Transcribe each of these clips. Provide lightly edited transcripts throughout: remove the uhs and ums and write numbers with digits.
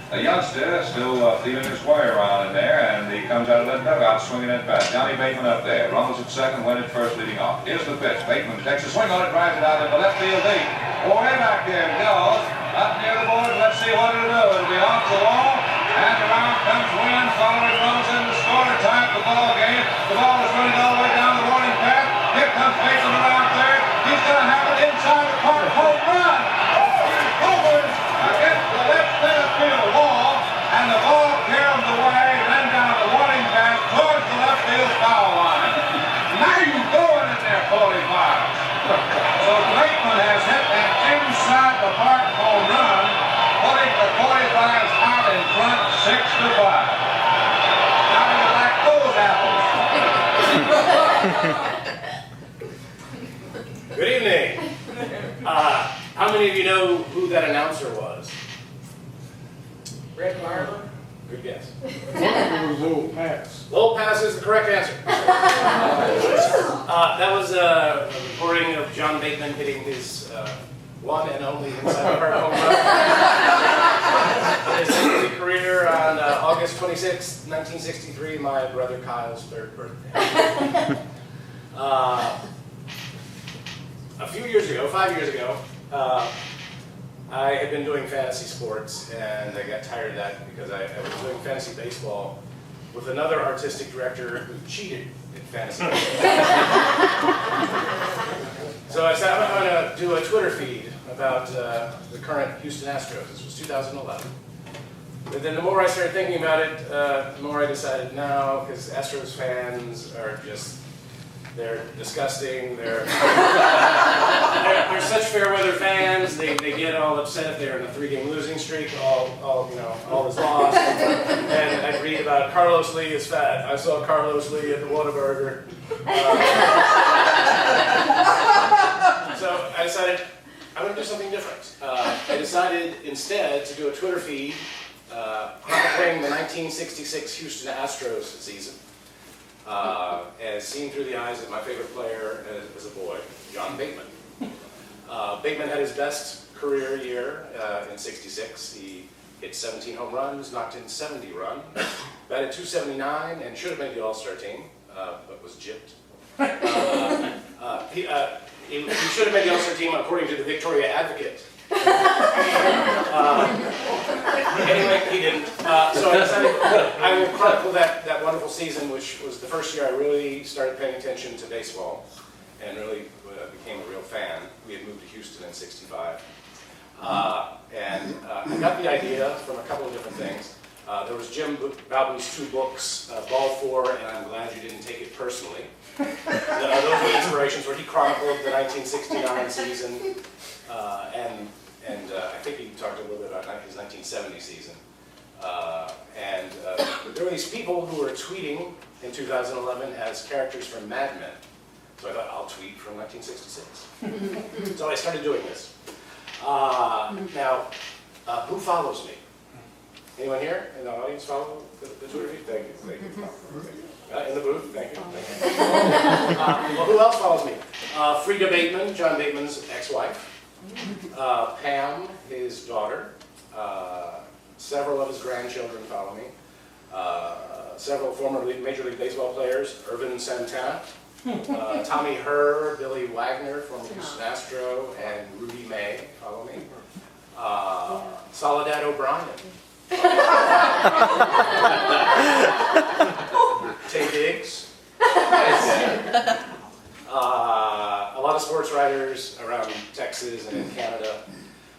A youngster still feeling his way around in there, and he comes out of that dugout swinging at bat. Johnny Bateman up there. Runnels at second, went at first, leading off. Here's the pitch. Bateman takes a swing on it, drives it out into left field deep. Way back there it goes. Up near the board. Let's see what it'll do. It'll be off the wall, and around comes Wynn. Following Runnels in the score to tie up the ball game. The ball is running all the way down the warning path. Here comes Bateman around third. He's going to have it inside the park. Home run. He hovers against the left center field wall, and the ball caroms away, then down the warning path towards the left field foul line. Nice going in there, 45. So Bateman has hit an inside the park home run, putting the 45s out in front, 6-5. How do you like those apples? Good evening. How many of you know who that announcer was? Red Barber? Good guess. It was Old Pass. Lowell Pass is the correct answer. That was a recording of John Bateman hitting his one and only inside the park home run. His major league career on August 26, 1963, my brother Kyle's third birthday. A few years ago, 5 years ago, I had been doing fantasy sports, and I got tired of that because I was doing fantasy baseball with another artistic director who cheated in fantasy baseball. So I said, I'm going to do a Twitter feed about the current Houston Astros. This was 2011. But then the more I started thinking about it, the more I decided, no, because Astros fans are just, they're disgusting. They're such fair weather fans. They get all upset if they're in a 3-game losing streak. All is lost. And I read about Carlos Lee is fat. I saw Carlos Lee at the Whataburger. So I decided I'm going to do something different. I decided instead to do a Twitter feed chronicling the 1966 Houston Astros season. As seen through the eyes of my favorite player as a boy, John Bateman. Bateman had his best career year in '66. He hit 17 home runs, knocked in 70 runs, batted .279, and should have made the All-Star team, but was gypped. He should have made the All-Star team according to the Victoria Advocate. Anyway, he didn't. So I decided I will chronicle that wonderful season, which was the first year I really started paying attention to baseball and really became a real fan. We had moved to Houston in '65. I got the idea from a couple of different things. There was Jim Bowden's 2 books, Ball 4, and I'm Glad You Didn't Take It Personally. Those were inspirations where he chronicled the 1969 season. And I think he talked a little bit about his 1970 season. There were these people who were tweeting in 2011 as characters from Mad Men. So I thought, I'll tweet from 1966. So I started doing this. Now, who follows me? Anyone here in the audience follow the Twitter feed? Thank you. In the booth, thank you. Well, who else follows me? Frida Bateman, John Bateman's ex-wife. Pam, his daughter. Several of his grandchildren follow me. Several former Major League Baseball players. Irvin Santana, Tommy Herr, Billy Wagner, former Houston Astro, and Rudy May follow me. Soledad O'Brien. Tay Diggs. A lot of sports writers around Texas and in Canada.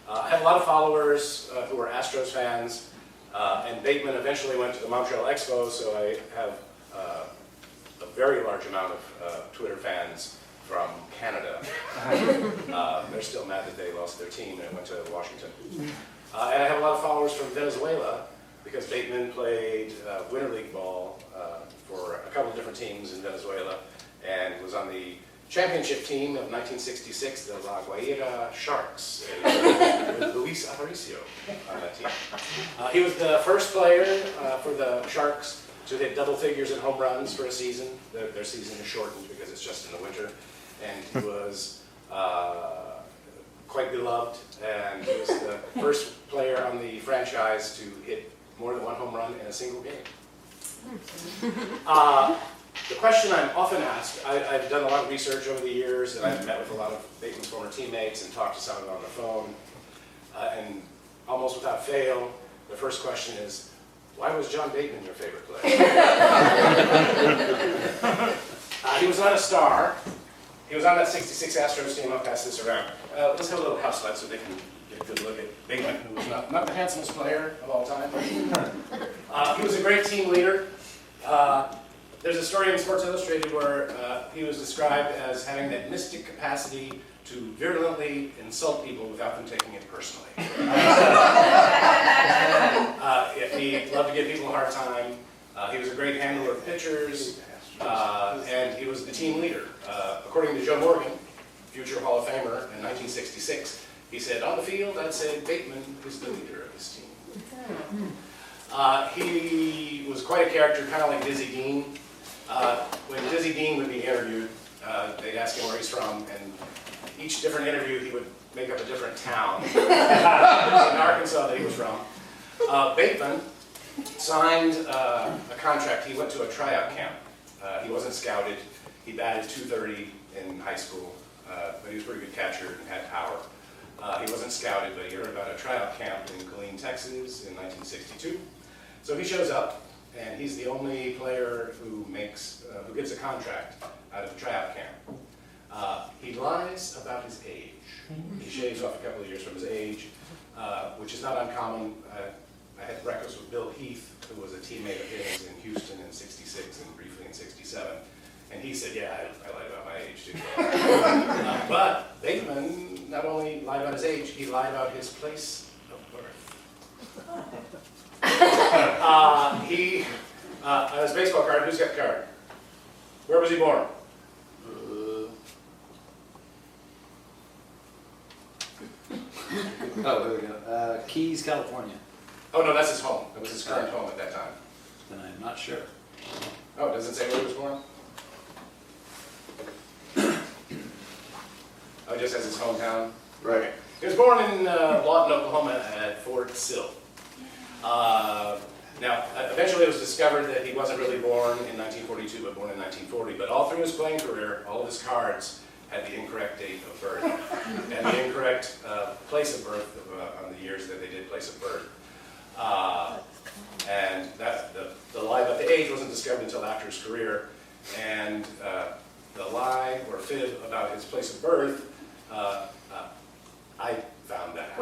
I had a lot of followers who were Astros fans, and Bateman eventually went to the Montreal Expos, so I have a very large amount of Twitter fans from Canada. They're still mad that they lost their team and went to Washington. And I have a lot of followers from Venezuela, because Bateman played Winter League ball for a couple of different teams in Venezuela, and was on the championship team of 1966, the La Guaira Sharks, with Luis Aparicio on that team. He was the first player for the Sharks to hit double figures in home runs for a season. Their season is shortened because it's just in the winter. And he was quite beloved, and he was the first player on the franchise to hit more than one home run in a single game. The question I'm often asked, I've done a lot of research over the years, and I've met with a lot of Bateman's former teammates and talked to some of them on the phone, and almost without fail, the first question is, why was John Bateman your favorite player? He was not a star. He was on that 66 Astros team. I'll pass this around. Let's have a little house light so they can get a good look at Bateman, who was not the handsomest player of all time. He was a great team leader. There's a story in Sports Illustrated where he was described as having that mystic capacity to virulently insult people without them taking it personally. He loved to give people a hard time. He was a great handler of pitchers, and he was the team leader. According to Joe Morgan, future Hall of Famer in 1966, he said, on the field, I'd say Bateman is the leader of his team. He was quite a character, kind of like Dizzy Dean. When Dizzy Dean would be interviewed, they'd ask him where he's from, and each different interview he would make up a different town in Arkansas that he was from. Bateman signed a contract. He went to a tryout camp. He wasn't scouted. He batted .230 in high school, but he was a pretty good catcher and had power. He wasn't scouted, but he heard about a tryout camp in Killeen, Texas in 1962. So he shows up, and he's the only player who gets a contract out of a tryout camp. He lies about his age. He shaves off a couple of years from his age, which is not uncommon. I had breakfast with Bill Heath, who was a teammate of his in Houston in '66 and briefly in '67. And he said, yeah, I lied about my age too. But Bateman not only lied about his age, he lied about his place of birth. On his baseball card, who's got the card? Where was he born? Oh, here we go. Keys, California. Oh, no, that's his home. It was his current home at that time. Then I'm not sure. Oh, it doesn't say where he was born? Oh, it just says his hometown? Right. He was born in Lawton, Oklahoma at Fort Sill. Now, eventually it was discovered that he wasn't really born in 1942, but born in 1940. But all through his playing career, all of his cards had the incorrect date of birth and the incorrect place of birth on the years that they did place of birth. And that the lie about the age wasn't discovered until after his career. And the lie or fib about his place of birth, I found that out.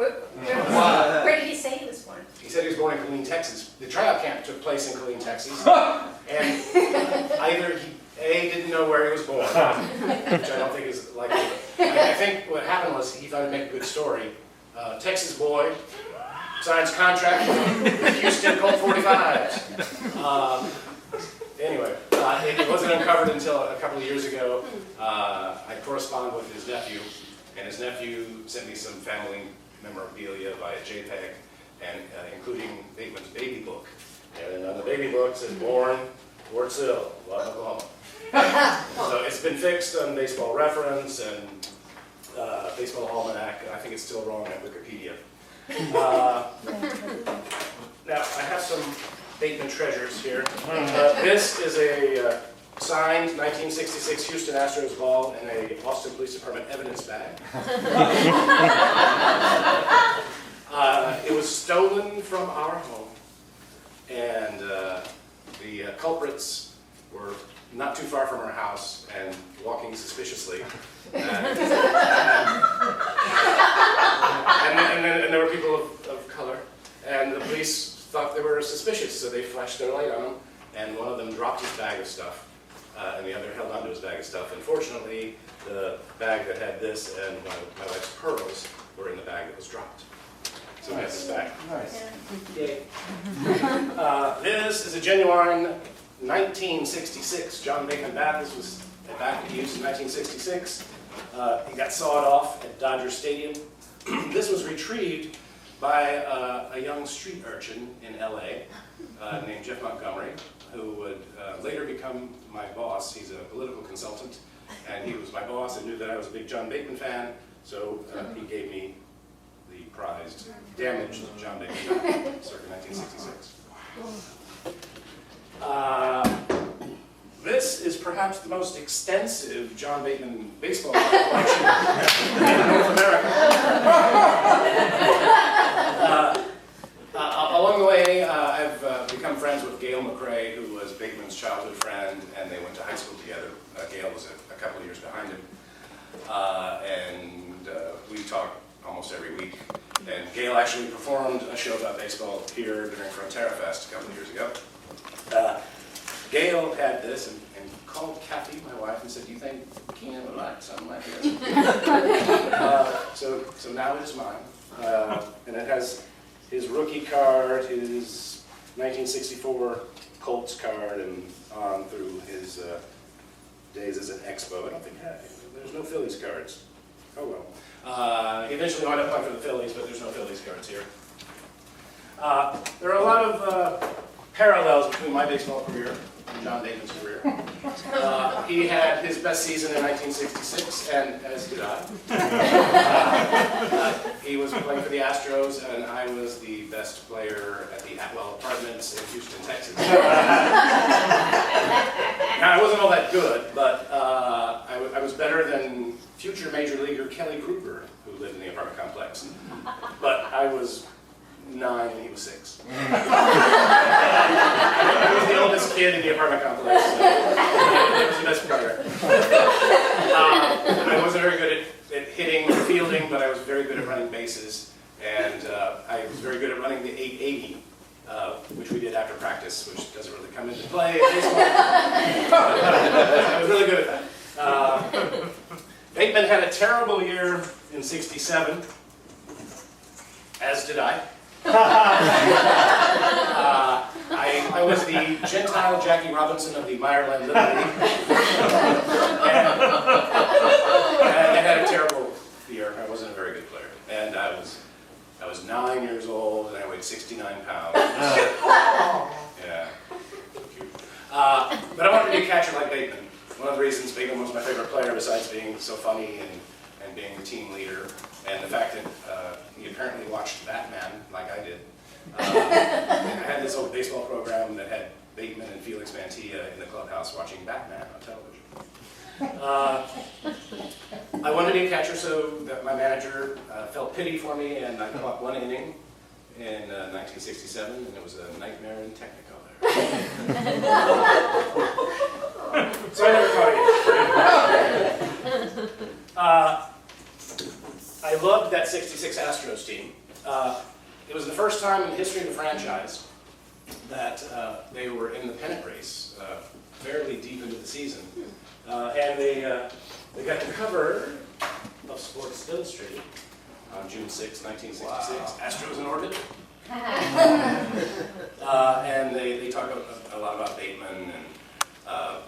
Where did he say he was born? He said he was born in Killeen, Texas. The tryout camp took place in Killeen, Texas. And either he, A, didn't know where he was born, which I don't think is likely. I think what happened was he thought it'd make a good story. Texas boy signs contract with Houston Colt 45s. Anyway, it wasn't uncovered until a couple of years ago. I corresponded with his nephew, and his nephew sent me some family memorabilia via JPEG, and including Bateman's baby book. And on the baby book it says, born Fort Sill, Lawton, Oklahoma. So it's been fixed on Baseball Reference and Baseball Almanac. I think it's still wrong on Wikipedia. Now, I have some Bateman treasures here. This is a signed 1966 Houston Astros ball in a Boston Police Department evidence bag. It was stolen from our home, and the culprits were not too far from our house and walking suspiciously. And there were people of color, and the police thought they were suspicious, so they flashed their light on them, and one of them dropped his bag of stuff, and the other held onto his bag of stuff. Unfortunately, the bag that had this and my wife's pearls were in the bag that was dropped. So that's his bag. Nice. Yay. This is a genuine 1966 John Bateman bat. This was a bat he used in 1966. He got sawed off at Dodger Stadium. This was retrieved by a young street urchin in LA named Jeff Montgomery, who would later become my boss. He's a political consultant, and he was my boss and knew that I was a big John Bateman fan, So he gave me the prized damaged John Bateman circa 1966. This is perhaps the most extensive John Bateman baseball collection in North America. Along the way, I've become friends with Gail McRae, who was Bateman's childhood friend, and they went to high school together. Gail was a couple of years behind him. And we talk almost every week. And Gail actually performed a show about baseball here during Frontera Fest a couple of years ago. Gail had this and called Kathy, my wife, and said, "Do you think Keenan would like something like this?" So now it is mine. And it has his rookie card, his 1964 Colts card, and on through his days as an Expo. I don't think there's no Phillies cards. Oh well. He eventually wound up playing for the Phillies, but there's no Phillies cards here. There are a lot of parallels between my baseball career and John Bateman's career. He had his best season in 1966, and as did I. He was playing for the Astros, and I was the best player at the Atwell Apartments in Houston, Texas. Now, I wasn't all that good, but I was better than future major leaguer Kelly Gruber, who lived in the apartment complex. But I was 9 and he was 6. I was the oldest kid in the apartment complex, so I was the best player. I wasn't very good at hitting or fielding, but I was very good at running bases, and I was very good at running the 880, which we did after practice, which doesn't really come into play in baseball. I was really good at that. Bateman had a terrible year in '67, as did I. I was the Gentile Jackie Robinson of the Meyerland Little League. and I had a terrible year. I wasn't a very good player. And I was 9 years old, and I weighed 69 pounds. Yeah. Cute. But I wanted to be a catcher like Bateman. One of the reasons Bateman was my favorite player, besides being so funny and being the team leader, and the fact that he apparently watched Batman like I did. I had this old baseball program that had Bateman and Felix Mantilla in the clubhouse watching Batman on television. I wanted to be a catcher, so that my manager felt pity for me, and I caught one inning in 1967, and it was a nightmare in Technicolor. So I never caught again. I loved that '66 Astros team. It was the first time in the history of the franchise that they were in the pennant race, fairly deep into the season. And they got the cover of Sports Illustrated on June 6, 1966. Wow. Astros in orbit. And they talk a lot about Bateman, and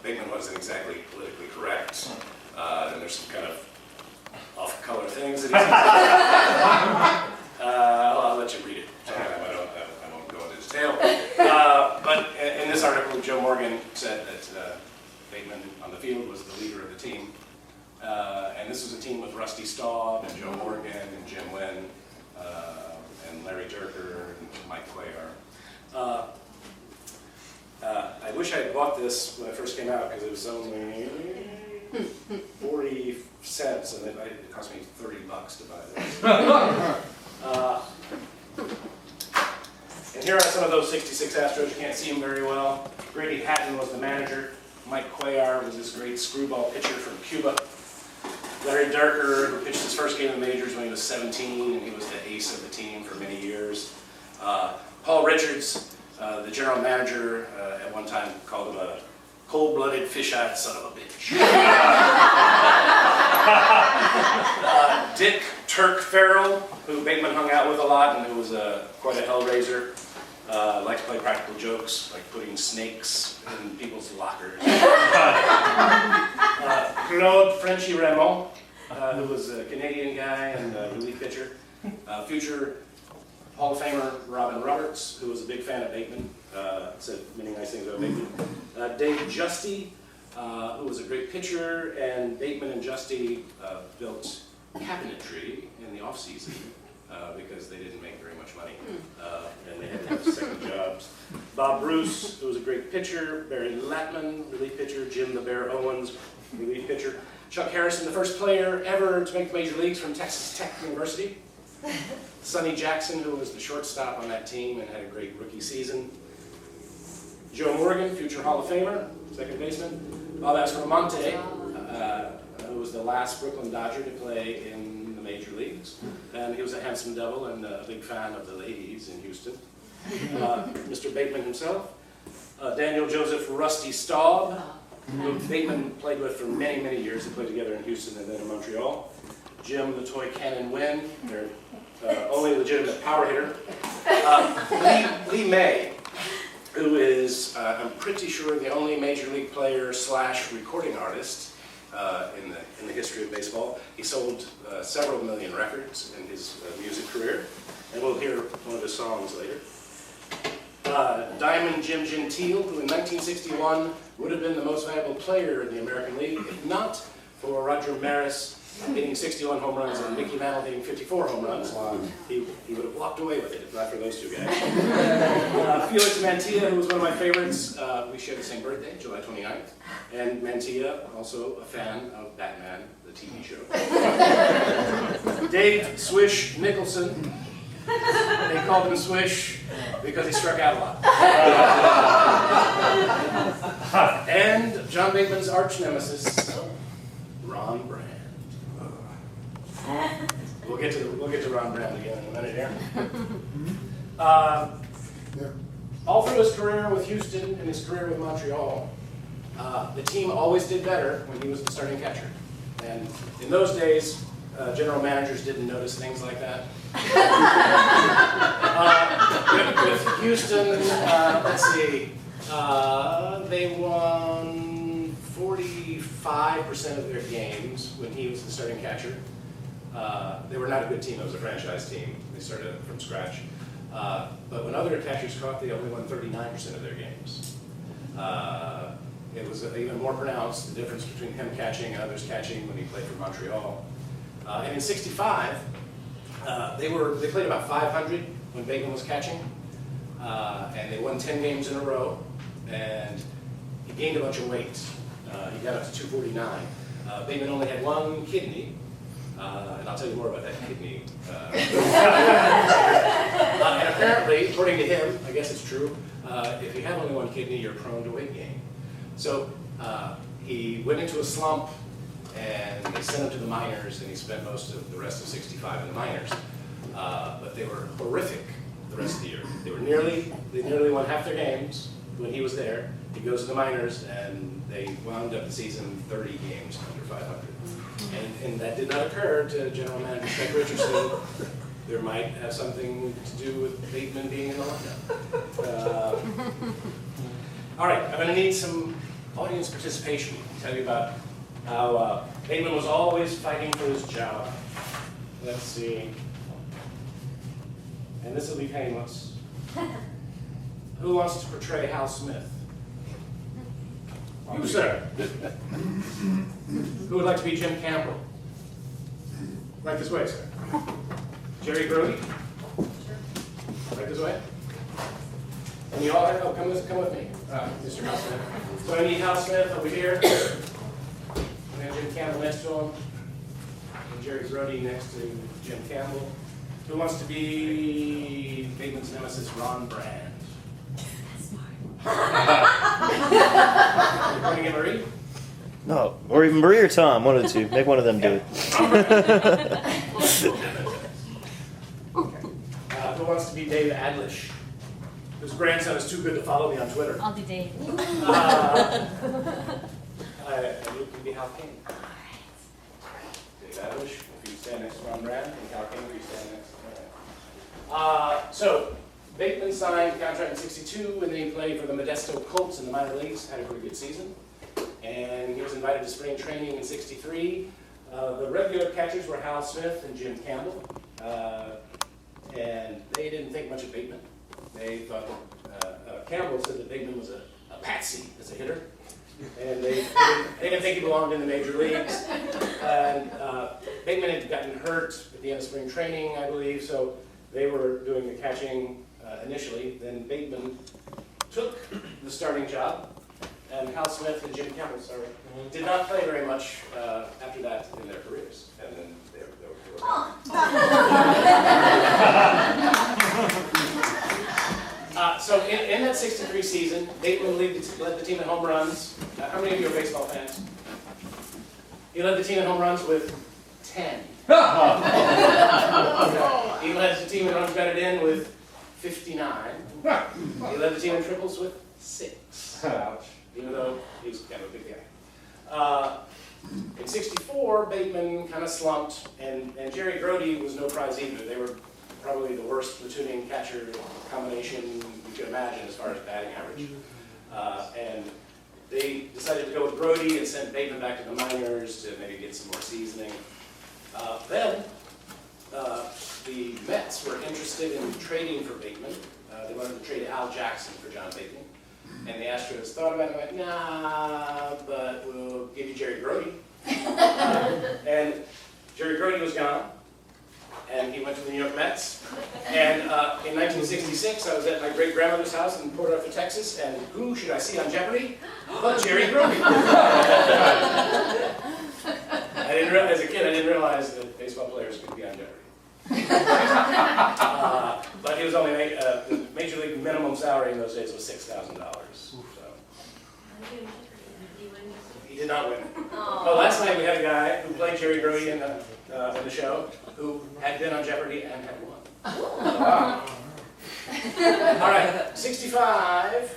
Bateman wasn't exactly politically correct. And there's some kind of off-color things that he said. I'll let you read it. I won't go into detail. But in this article, Joe Morgan said that Bateman on the field was the leader of the team. And this was a team with Rusty Staub and Joe Morgan and Jim Wynn and Larry Durker and Mike Cuellar. I wish I had bought this when it first came out, because it was only 40 cents, and it cost me $30 to buy this. And here are some of those '66 Astros. You can't see them very well. Grady Hatton was the manager. Mike Cuellar was this great screwball pitcher from Cuba. Larry Durker, who pitched his first game in the majors when he was 17, and he was the ace of the team for many years. Paul Richards, the general manager, at one time called him a cold-blooded, fish-eyed son of a bitch. Dick Turk Farrell, who Bateman hung out with a lot and who was quite a hellraiser, liked to play practical jokes, like putting snakes in people's lockers. Claude Frenchy Raymond, who was a Canadian guy and a relief pitcher. Future Hall of Famer Robin Roberts, who was a big fan of Bateman, said many nice things about Bateman. Dave Justy, who was a great pitcher, and Bateman and Justy built cabinetry in the off-season because they didn't make very much money and they had to have second jobs. Bob Bruce, who was a great pitcher. Barry Latman, relief pitcher. Jim the Bear Owens, relief pitcher. Chuck Harrison, the first player ever to make the major leagues from Texas Tech University. Sonny Jackson, who was the shortstop on that team and had a great rookie season. Joe Morgan, future Hall of Famer, second baseman. Bob Aspromonte, who was the last Brooklyn Dodger to play in the major leagues. And he was a handsome devil and a big fan of the ladies in Houston. Mr. Bateman himself. Daniel Joseph Rusty Staub, who Bateman played with for many, many years. They played together in Houston and then in Montreal. Jim the Toy Cannon Wynn, their only legitimate power hitter. Lee May, who is, I'm pretty sure, the only major league player / recording artist in the history of baseball. He sold several million records in his music career, and we'll hear one of his songs later. Diamond Jim Gentile, who in 1961 would have been the most valuable player in the American League, if not for Roger Maris hitting 61 home runs and Mickey Mantle hitting 54 home runs. He would have walked away with it if not for those two guys. Felix Mantilla, who was one of my favorites. We share the same birthday, July 29th. And Mantilla, also a fan of Batman, the TV show. Dave Swish Nicholson. They called him Swish because he struck out a lot. And John Bateman's arch nemesis, Ron Brand. We'll get to Ron Brand again in a minute here. All through his career with Houston and his career with Montreal, the team always did better when he was the starting catcher. And in those days, general managers didn't notice things like that. With Houston, let's see, they won 45% of their games when he was the starting catcher. They were not a good team, it was a franchise team. They started from scratch. But when other catchers caught, they only won 39% of their games. It was even more pronounced, the difference between him catching and others catching when he played for Montreal. And in '65, they played about 500 when Bateman was catching, and they won 10 games in a row, and he gained a bunch of weight. He got up to 249. Bateman only had one kidney, and I'll tell you more about that kidney. And apparently, according to him, I guess it's true, if you have only one kidney, you're prone to weight gain. So he went into a slump, and they sent him to the minors, and he spent most of the rest of '65 in the minors. But they were horrific the rest of the year. They nearly won half their games when he was there. He goes to the minors, and they wound up the season 30 games under 500. And that did not occur to General Manager Craig Richardson. There might have something to do with Bateman being in the lineup. All right, I'm going to need some audience participation to tell you about how Bateman was always fighting for his job. Let's see. And this will be painless. Who wants to portray Hal Smith? You, sir. Who would like to be Jim Campbell? Right this way, sir. Jerry Brody? Right this way. And you all have, come with me, Mr. Hal Smith. So I need Hal Smith over here. And then Jim Campbell next to him. And Jerry Brody next to Jim Campbell. Who wants to be Bateman's nemesis, Ron Brand? Pointing at Marie? No, or even Marie or Tom, one of the two. Make one of them do it. Who wants to be Dave Adlish? Whose grandson is too good to follow me on Twitter. I'll do Dave. You can be Hal King. Dave Adlish, if you stand next to Ron Brand, and Hal King, if you stand next to Brand. So, Bateman signed the contract in '62, and then he played for the Modesto Colts in the minor leagues, had a pretty good season. And he was invited to spring training in '63. The regular catchers were Hal Smith and Jim Campbell. And they didn't think much of Bateman. They thought that Campbell said that Bateman was a a patsy as a hitter. And they didn't think he belonged in the major leagues. And Bateman had gotten hurt at the end of spring training, I believe, so they were doing the catching initially. Then Bateman took the starting job, and Hal Smith and Jim Campbell, did not play very much after that in their careers. And then they were so in that 63 season, Bateman led the team in home runs. How many of you are baseball fans? He led the team in home runs with 10. He led the team in runs batted in with 59. He led the team in triples with 6. Ouch. Even though he was kind of a big guy. In 64, Bateman kind of slumped, and Jerry Grody was no prize either. They were probably the worst platooning catcher combination you could imagine as far as batting average. And they decided to go with Grody and sent Bateman back to the minors to maybe get some more seasoning. Then the Mets were interested in trading for Bateman. They wanted to trade Al Jackson for John Bateman. And the Astros thought about it and went, nah, but we'll give you Jerry Grody. And Jerry Grody was gone, and he went to the New York Mets. And in 1966, I was at my great-grandmother's house in Port Arthur, Texas, and who should I see on Jeopardy? But Jerry Grody. As a kid, I didn't realize that baseball players could be on Jeopardy. But he was only the major league minimum salary in those days was $6,000. So he did not win. Oh, last night we had a guy who played Jerry Grody in the show who had been on Jeopardy and had won. All right, 65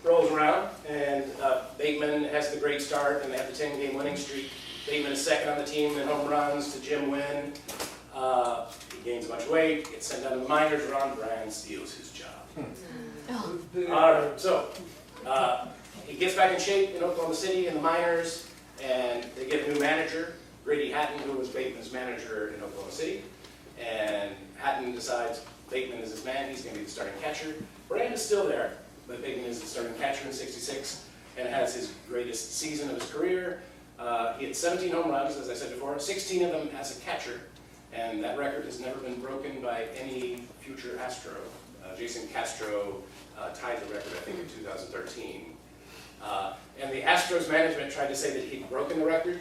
rolls around, and Bateman has the great start, and they have the 10-game winning streak. Bateman is second on the team in home runs to Jim Wynn. He gains much weight, gets sent down to the minors. Ron Brand steals his job. All right, so he gets back in shape in Oklahoma City in the minors, and they get a new manager, Grady Hatton, who was Bateman's manager in Oklahoma City. And Hatton decides Bateman is his man, he's going to be the starting catcher. Brand is still there, but Bateman is the starting catcher in 66 and has his greatest season of his career. He had 17 home runs, as I said before, 16 of them as a catcher, and that record has never been broken by any future Astro. Jason Castro tied the record, I think, in 2013. And the Astros management tried to say that he'd broken the record.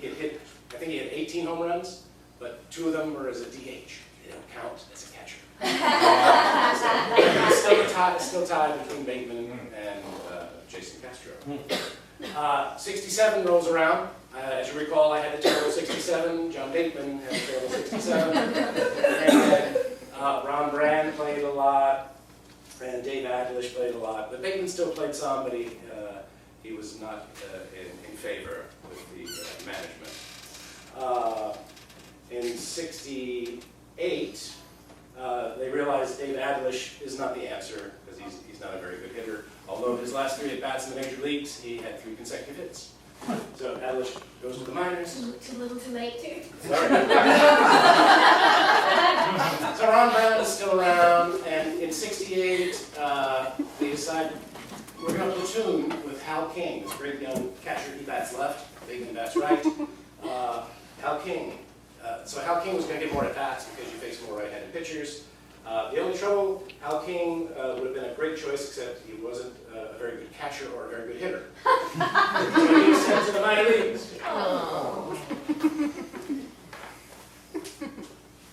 He had hit, I think he had 18 home runs, but 2 of them were as a DH. They don't count as a catcher. So it's still tied between Bateman and Jason Castro. 67 rolls around. As you recall, I had a terrible 67. John Bateman had a terrible 67. And Ron Brand played a lot, and Dave Adlish played a lot. But Bateman still played some, but he was not in favor with the management. In 68, they realized Dave Adlish is not the answer, because he's not a very good hitter. Although his last 3 at-bats in the major leagues, he had 3 consecutive hits. So Adlish goes to the minors. Too little too late, too. Sorry. So Ron Brown is still around, and in 68, they decide we're going to platoon with Hal King, this great young catcher. He bats left, Bateman bats right. Hal King. So Hal King was going to get more at-bats because you face more right-handed pitchers. The only trouble, Hal King would have been a great choice, except he wasn't a very good catcher or a very good hitter. So he was sent to the minor leagues. Oh.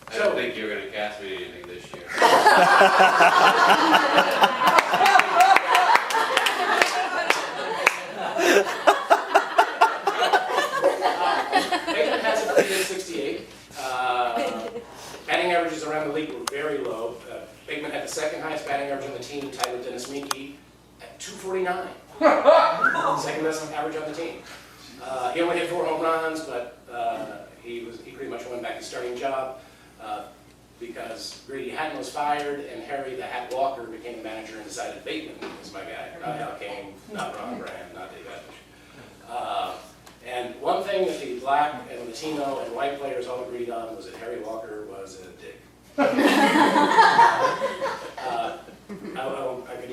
I don't think you were going to cast me anything this year. Bateman has a pretty good 68. Batting averages around the league were very low. Bateman had the second highest batting average on the team, tied with Dennis Meeke at 249. Second best average on the team. He only hit 4 home runs, but he pretty much won back his starting job because Grady Hatton was fired, and Harry the Hat Walker became the manager and decided Bateman was my guy. Not Hal King, not Ron Brand, not Dave Adlish. And one thing that the black and Latino and white players all agreed on was that Harry Walker was a dick. I can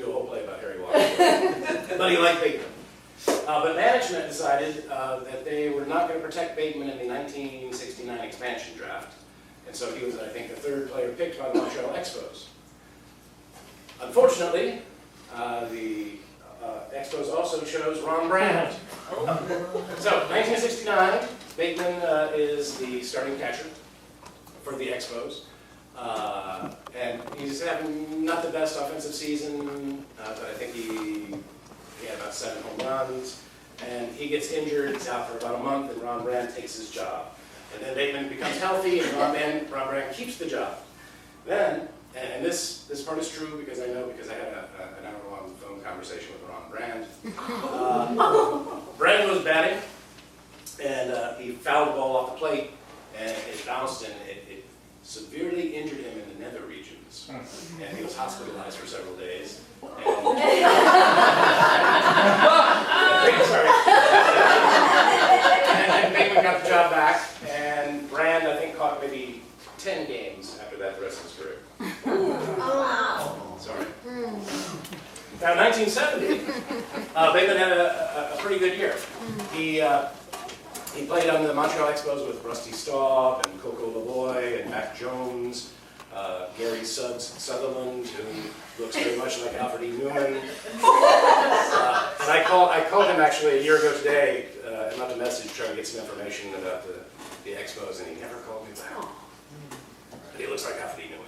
And so he was, I think, the third player picked by the Montreal Expos. Unfortunately, the Expos also chose Ron Brand. So, 1969, Bateman is the starting catcher for the Expos. And he's having not the best offensive season, but I think he had about 7 home runs. And he gets injured, he's out for about a month, and Ron Brand takes his job. And then Bateman becomes healthy, and Ron Brand keeps the job. Then, and this part is true because I know, because I had an hour-long phone conversation with Ron Brand. Brand was batting, and he fouled the ball off the plate, and it bounced, and it severely injured him in the nether regions. And he was hospitalized for several days. And Bateman got the job back, and Brand, I think, caught maybe 10 games after that the rest of his career. Sorry. Now, in 1970, Bateman had a pretty good year. He played on the Montreal Expos with Rusty Staub and Coco LaVoy and Mac Jones, Gary Sutherland, who looks very much like Alfred E. Newman. And I called him actually a year ago today and left a message trying to get some information about the Expos, and he never called me back. But he looks like Alfred E. Newman.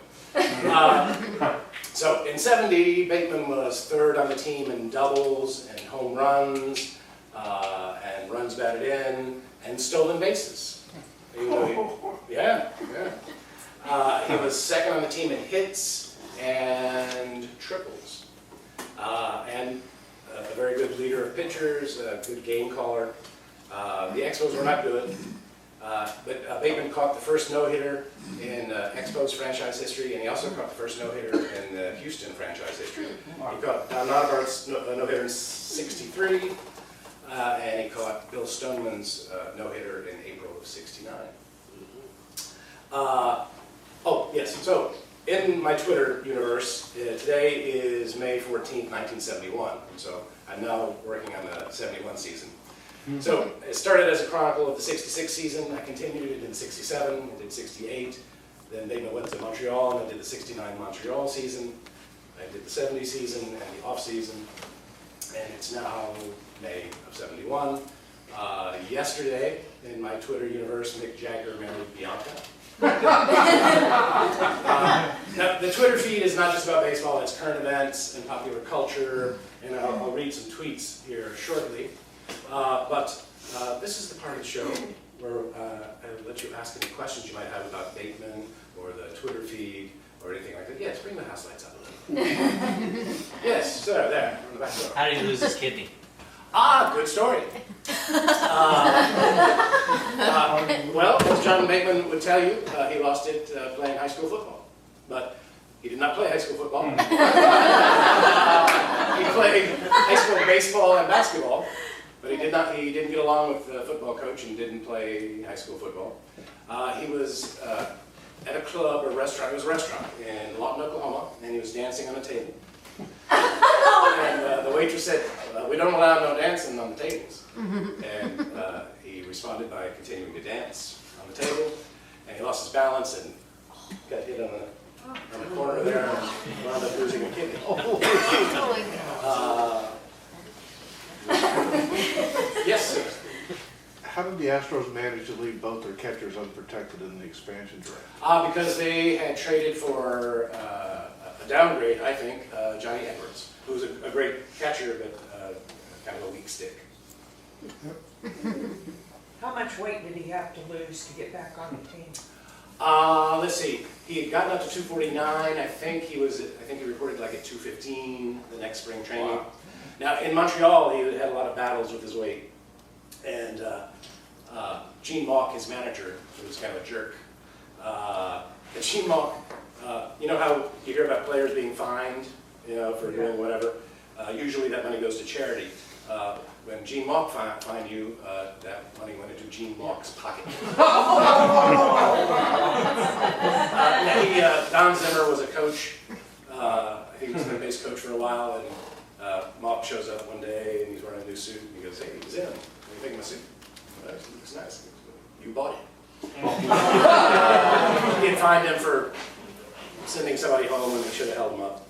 So in 70, Bateman was third on the team in doubles and home runs, and runs batted in, and stolen bases. He was second on the team in hits and triples, and a very good leader of pitchers, a good game caller. The Expos were not good, but Bateman caught the first no-hitter in Expos franchise history, and he also caught the first no-hitter in the Houston franchise history. He caught Don Notabart's no-hitter in '63, and he caught Bill Stoneman's no-hitter in April of '69. Oh, yes, so in my Twitter universe, today is May 14th, 1971, so I'm now working on the 71 season. So it started as a chronicle of the 66 season, I continued it in 67, I did 68, then Bateman went to Montreal and I did the 69 Montreal season, I did the 70 season and the off season, and it's now May of 71. Yesterday, in my Twitter universe, Mick Jagger married Bianca. Now, the Twitter feed is not just about baseball, it's current events and popular culture, and I'll read some tweets here shortly. But this is the part of the show where I'll let you ask any questions you might have about Bateman or the Twitter feed or anything like that. Yes, bring the house lights up a little. Yes, sir, there, on the back door. How did he lose his kidney? Good story. Well, as John Bateman would tell you, he lost it playing high school football. But he did not play high school football. He played high school baseball and basketball, but he didn't get along with the football coach and didn't play high school football. He was at a club or restaurant, it was a restaurant in Lawton, Oklahoma, and he was dancing on a table. And the waitress said, "We don't allow no dancing on the tables." And he responded by continuing to dance on the table, and he lost his balance and got hit on the corner there and wound up losing a kidney. Yes, sir. How did the Astros manage to leave both their catchers unprotected in the expansion draft? Because they had traded for a downgrade, I think, Johnny Edwards, who was a great catcher, but kind of a weak stick. How much weight did he have to lose to get back on the team? Let's see. He had gotten up to 249. I think he reported like at 215 the next spring training. Wow. Now in Montreal, he had a lot of battles with his weight, and Gene Mauch, his manager, who was kind of a jerk. And Gene Mauch, you know how you hear about players being fined, for doing whatever. Usually that money goes to charity. When Gene Mauch fined you, that money went into Gene Mauch's pocket. Don Zimmer was a coach. I think he was the base coach for a while, and Mauch shows up one day and he's wearing a new suit, and he goes, "Hey, Zim, what do you think of my suit?" "Well, it looks nice." He goes, "You bought it." You can find him for sending somebody home when they should have held him up.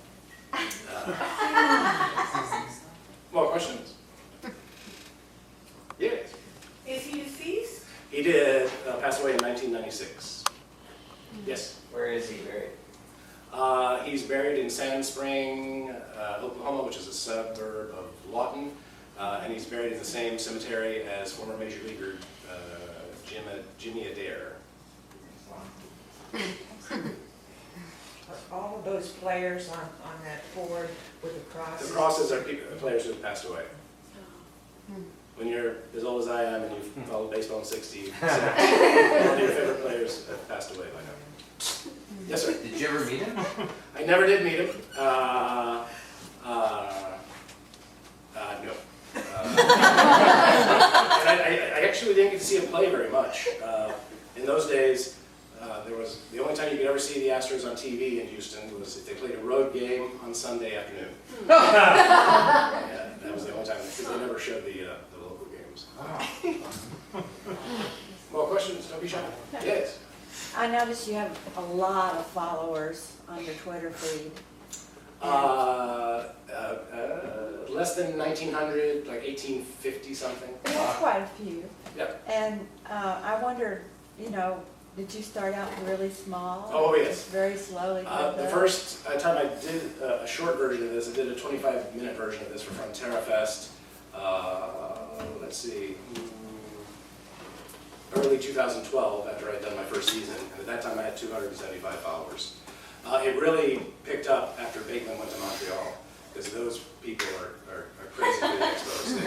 More questions? Yes. Is he deceased? He did pass away in 1996. Yes. Where is he buried? He's buried in Sand Spring, Oklahoma, which is a suburb of Lawton, and he's buried in the same cemetery as former Major Leaguer Jimmy Adair. Are all of those players on that board with the crosses? The crosses are players who have passed away. When you're as old as I am and you've followed baseball in 60, all of your favorite players have passed away by now. Yes, sir. Did you ever meet him? I never did meet him. No. And I actually didn't get to see him play very much. In those days, the only time you could ever see the Astros on TV in Houston was if they played a road game on Sunday afternoon. Yeah, that was the only time, because they never showed the local games. More questions? Don't be shy. Yes. I noticed you have a lot of followers on your Twitter feed. Less than 1,900, like 1,850 something. That's quite a few. Yep. And I wondered, did you start out really small? Oh, yes. Just very slowly? The first time I did a short version of this, I did a 25-minute version of this for Frontera Fest. Let's see, early 2012, after I'd done my first season. And at that time, I had 275 followers. It really picked up after Bateman went to Montreal, because those people are crazy for the Expos.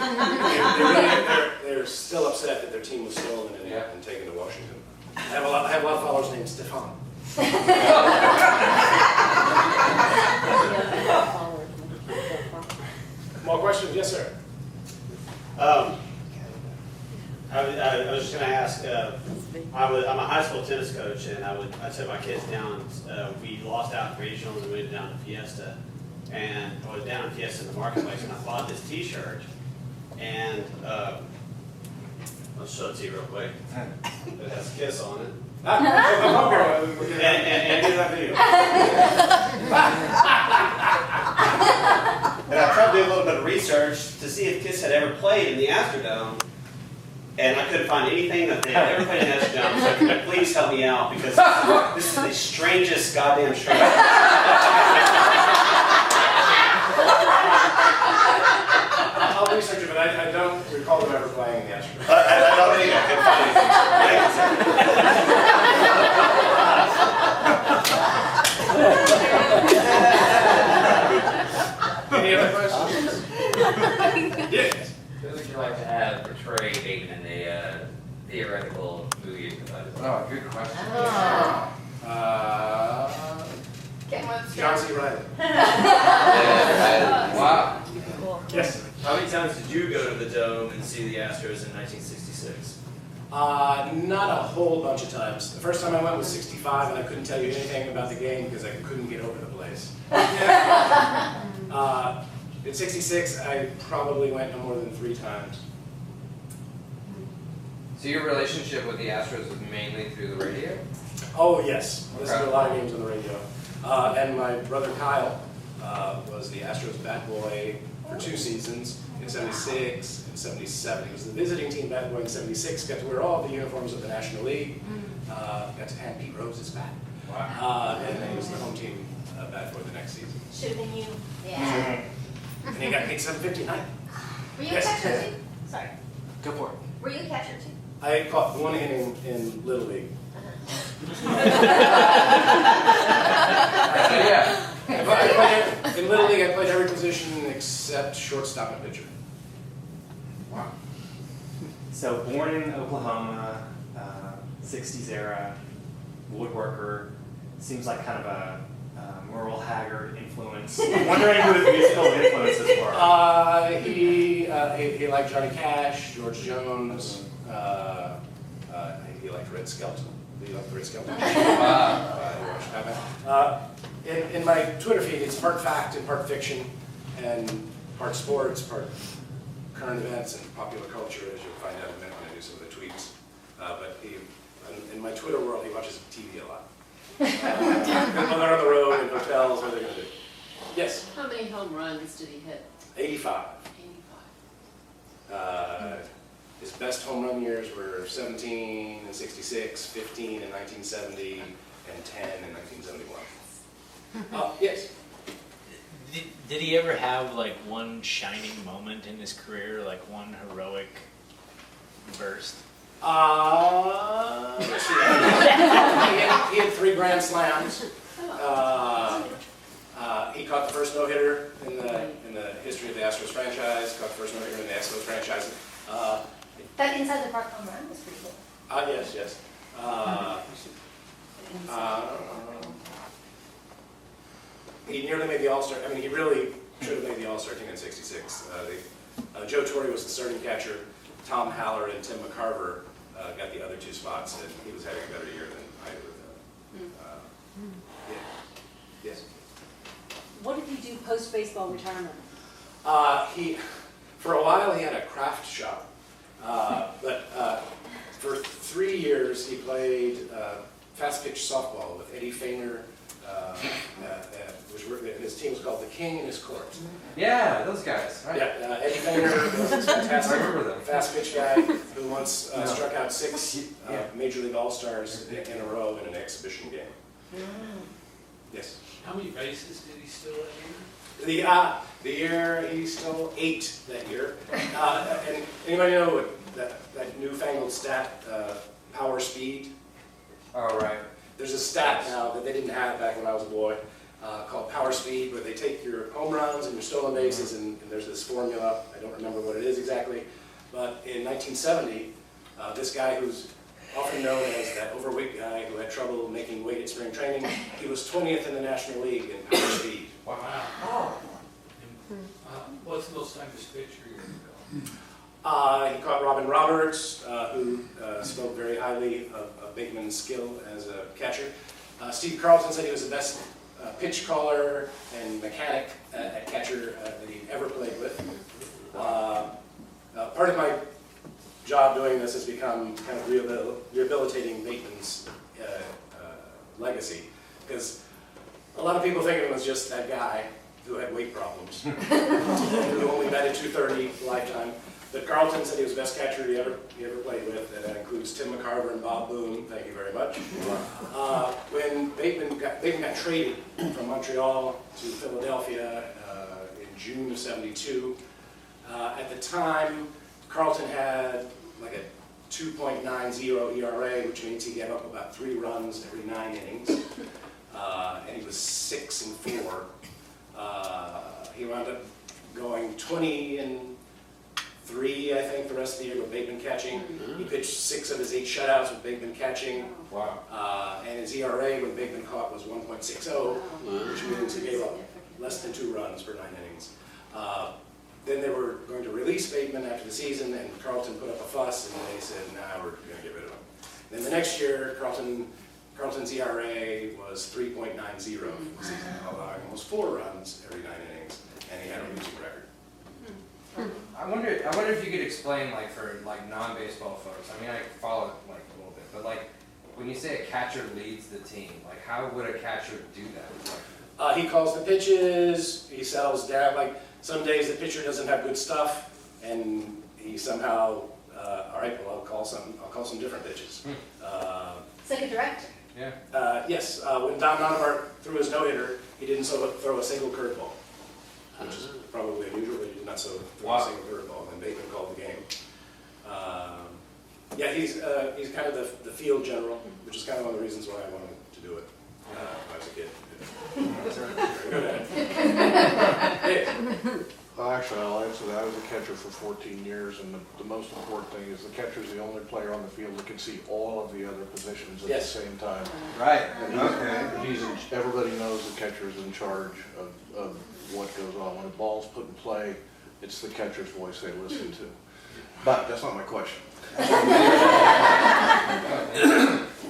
They're still upset that their team was stolen and taken to Washington. I have a lot of followers named Stefan. More questions? Yes, sir. I was just going to ask, I'm a high school tennis coach, and I took my kids down. We lost out in regionals and went down to Fiesta. And I was down in Fiesta in the marketplace, and I bought this t-shirt. And I'll show it to you real quick. It has a kiss on it. And do that video. And I tried to do a little bit of research to see if Kiss had ever played in the Astrodome. And I couldn't find anything that they had ever played in the Astrodome, so could you please help me out, because this is the strangest goddamn shirt. I'll research it, but I don't recall them ever playing in the Astros. I don't think I could find anything. Any other questions? Yes. Who would you like to have portray Bateman in the theoretical movie you provided? Oh, good question. John C. Riley. Wow. Yes. How many times did you go to the Dome and see the Astros in 1966? Not a whole bunch of times. The first time I went was 65, and I couldn't tell you anything about the game because I couldn't get over the place. In 66, I probably went no more than 3 times. So your relationship with the Astros was mainly through the radio? Oh, yes. Listened Okay. to a lot of games on the radio. And my brother Kyle was the Astros bat boy for 2 seasons, in 76 and 77. He was the visiting team bat boy in 76, got to wear all the uniforms of the National League, got to hand Pete Rose's bat. Wow. And then he was the home team bat boy the next season. Should have been you. Yeah. And he got picked 759. Were you Yes. a catcher too? Sorry. Go for it. Were you a catcher too? I caught 1 inning in Little League. Yeah. In Little League, I played every position except shortstop and pitcher. Wow. So born in Oklahoma, 60s era, woodworker, seems like kind of a Merle Haggard influence. I'm wondering who his musical influences were. He liked Johnny Cash, George Jones, he liked Red Skelton. Do you like Red Skelton? In my Twitter feed, it's part fact and part fiction, and part sports, part current events and popular culture, as you'll find out in a minute when I do some of the tweets. But in my Twitter world, he watches TV a lot. When they're on the road in hotels, what are they going to do? Yes, How many home runs did he hit? 85. 85. His best home run years were 17 and 66, 15 in 1970, and 10 in 1971. Yes. Did he ever have like one shining moment in his career, like one heroic burst? Let's see. He had 3 grand slams. He caught the first no-hitter in the history of the Astros franchise. Caught the first no-hitter in the Astros franchise. That inside the park home run was pretty cool. Yes. He nearly made the All-Star. I mean, he really should have made the All-Star team in '66. Joe Torre was the starting catcher. Tom Haller and Tim McCarver got the other 2 spots, and he was having a better year than either of them. Yes. What did he do post-baseball retirement? For a while, he had a craft shop, but for 3 years, he played fast pitch softball with Eddie Feigner. His team was called the King and His Court. Yeah, those guys. Right. Yeah, Eddie Feigner was this fantastic fast pitch guy who once struck out 6 Major League All-Stars in a row in an exhibition game. Yes. How many bases did he steal that year? The year he stole 8 that year. And anybody know what that newfangled stat, power speed? Oh, right. There's a stat now that they didn't have back when I was a boy called power speed, where they take your home runs and your stolen bases, and there's this formula. I don't remember what it is exactly. But in 1970, this guy who's often known as that overweight guy who had trouble making weight at spring training, he was 20th in the National League in power speed. Wow. Oh. What's the most famous pitcher you know? He caught Robin Roberts, who spoke very highly of Bateman's skill as a catcher. Steve Carlton said he was the best pitch caller and mechanic at catcher that he'd ever played with. Part of my job doing this has become kind of rehabilitating Bateman's legacy, because a lot of people think of him as just that guy who had weight problems, who only batted .230 lifetime. But Carlton said he was the best catcher he ever played with, and that includes Tim McCarver and Bob Boone. Thank you very much. When Bateman got traded from Montreal to Philadelphia in June of '72, at the time Carlton had like a 2.90 ERA, which means he gave up about 3 runs every 9 innings, and he was 6-4. He wound up going 20-3, I think, the rest of the year with Bateman catching. He pitched 6 of his 8 shutouts with Bateman catching. Wow. And his ERA when Bateman caught was 1.60, which means he gave up less than 2 runs per 9 innings. Then they were going to release Bateman after the season, and Carlton put up a fuss, and they said, nah, we're going to get rid of him. Then the next year, Carlton's ERA was 3.90 for the season, allowing almost 4 runs every 9 innings, and he had a losing record. I wonder if you could explain, like, for like non-baseball folks. I mean, I follow it like a little bit, but like when you say a catcher leads the team, like how would a catcher do that? He calls the pitches. He settles down. Like some days the pitcher doesn't have good stuff, and he somehow, all right, well I'll call some different pitches. It's like a director. Yeah. Yes. When Don Nonabart threw his no-hitter, he didn't throw a single curveball, which is probably unusual, but he did not throw a single curveball, and Bateman called the game. Yeah, he's kind of the field general, which is kind of one of the reasons why I wanted to do it when I was a kid. Good at it. Actually, I'll answer that. I was a catcher for 14 years, and the most important thing is the catcher's the only player on the field that can see all of the other positions at the same time. Right. Everybody knows the catcher's in charge of what goes on. When a ball's put in play, it's the catcher's voice they listen to. But that's not my question.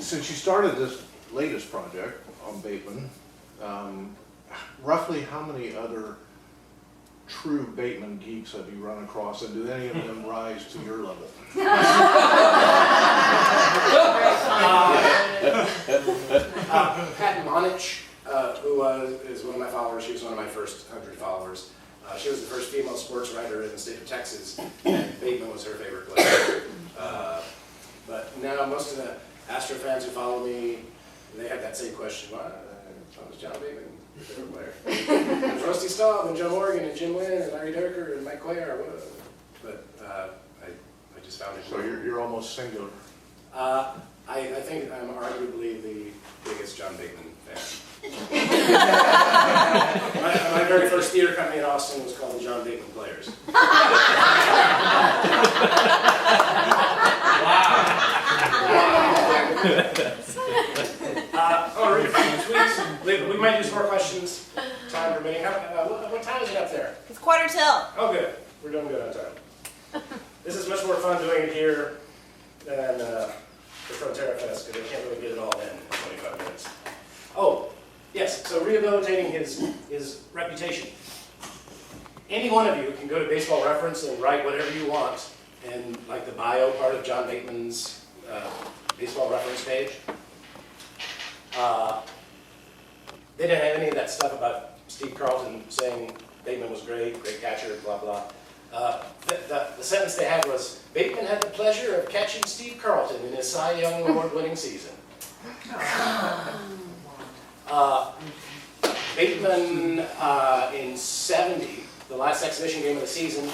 Since you started this latest project on Bateman, roughly how many other true Bateman geeks have you run across, and do any of them rise to your level? Pat Monich, who is one of my followers, she was one of my first 100 followers. She was the first female sports writer in the state of Texas, and Bateman was her favorite player. But now most of the Astro fans who follow me, they have that same question. Why was John Bateman your favorite player? There's Rusty Staub and Joe Morgan and Jim Wynn and Larry Durker and Mike Cuellar. But I just found it. So you're almost singular. I think I'm arguably the biggest John Bateman fan. my very first theater company in Austin was called the John Bateman Players. I'll read a few tweets. We might do some more questions, time permitting. What time is it up there? It's 1:45. Oh, good. We're doing good on time. This is much more fun doing it here than the Frontera Fest, because I can't really get it all in 25 minutes. Oh, yes, so rehabilitating his reputation. Any one of you can go to Baseball Reference and write whatever you want in like the bio part of John Bateman's Baseball Reference page. They didn't have any of that stuff about Steve Carlton saying Bateman was great catcher, blah, blah. The sentence they had was, Bateman had the pleasure of catching Steve Carlton in his Cy Young Award-winning season. Bateman, in '70, the last exhibition game of the season,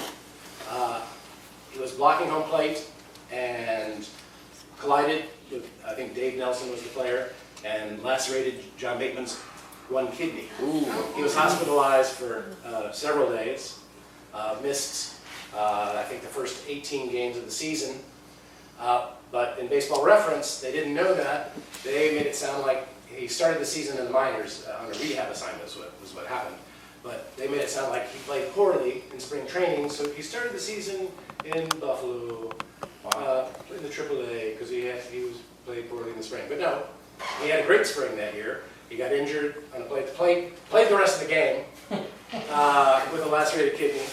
he was blocking home plate and collided with, I think Dave Nelson was the player, and lacerated John Bateman's one kidney. He was hospitalized for several days, missed, I think, the first 18 games of the season. But in Baseball Reference, they didn't know that. They made it sound like he started the season in the minors on a rehab assignment, was what happened. But they made it sound like he played poorly in spring training, so he started the season in Buffalo, in the AAA, because he played poorly in the spring. But no, he had a great spring that year. He got injured on a played the rest of the game with a lacerated kidney.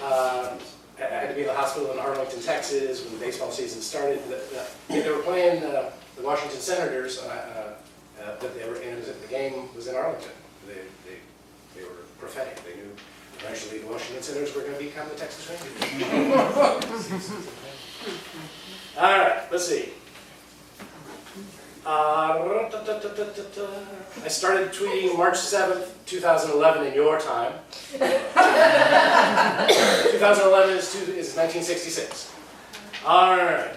I had to be in the hospital in Arlington, Texas, when the baseball season started. They were playing the Washington Senators, but the game was in Arlington. They were prophetic. They knew eventually the Washington Senators were going to become the Texas Rangers. All right, let's see. I started tweeting March 7th, 2011 in your time. 2011 is 1966. All right.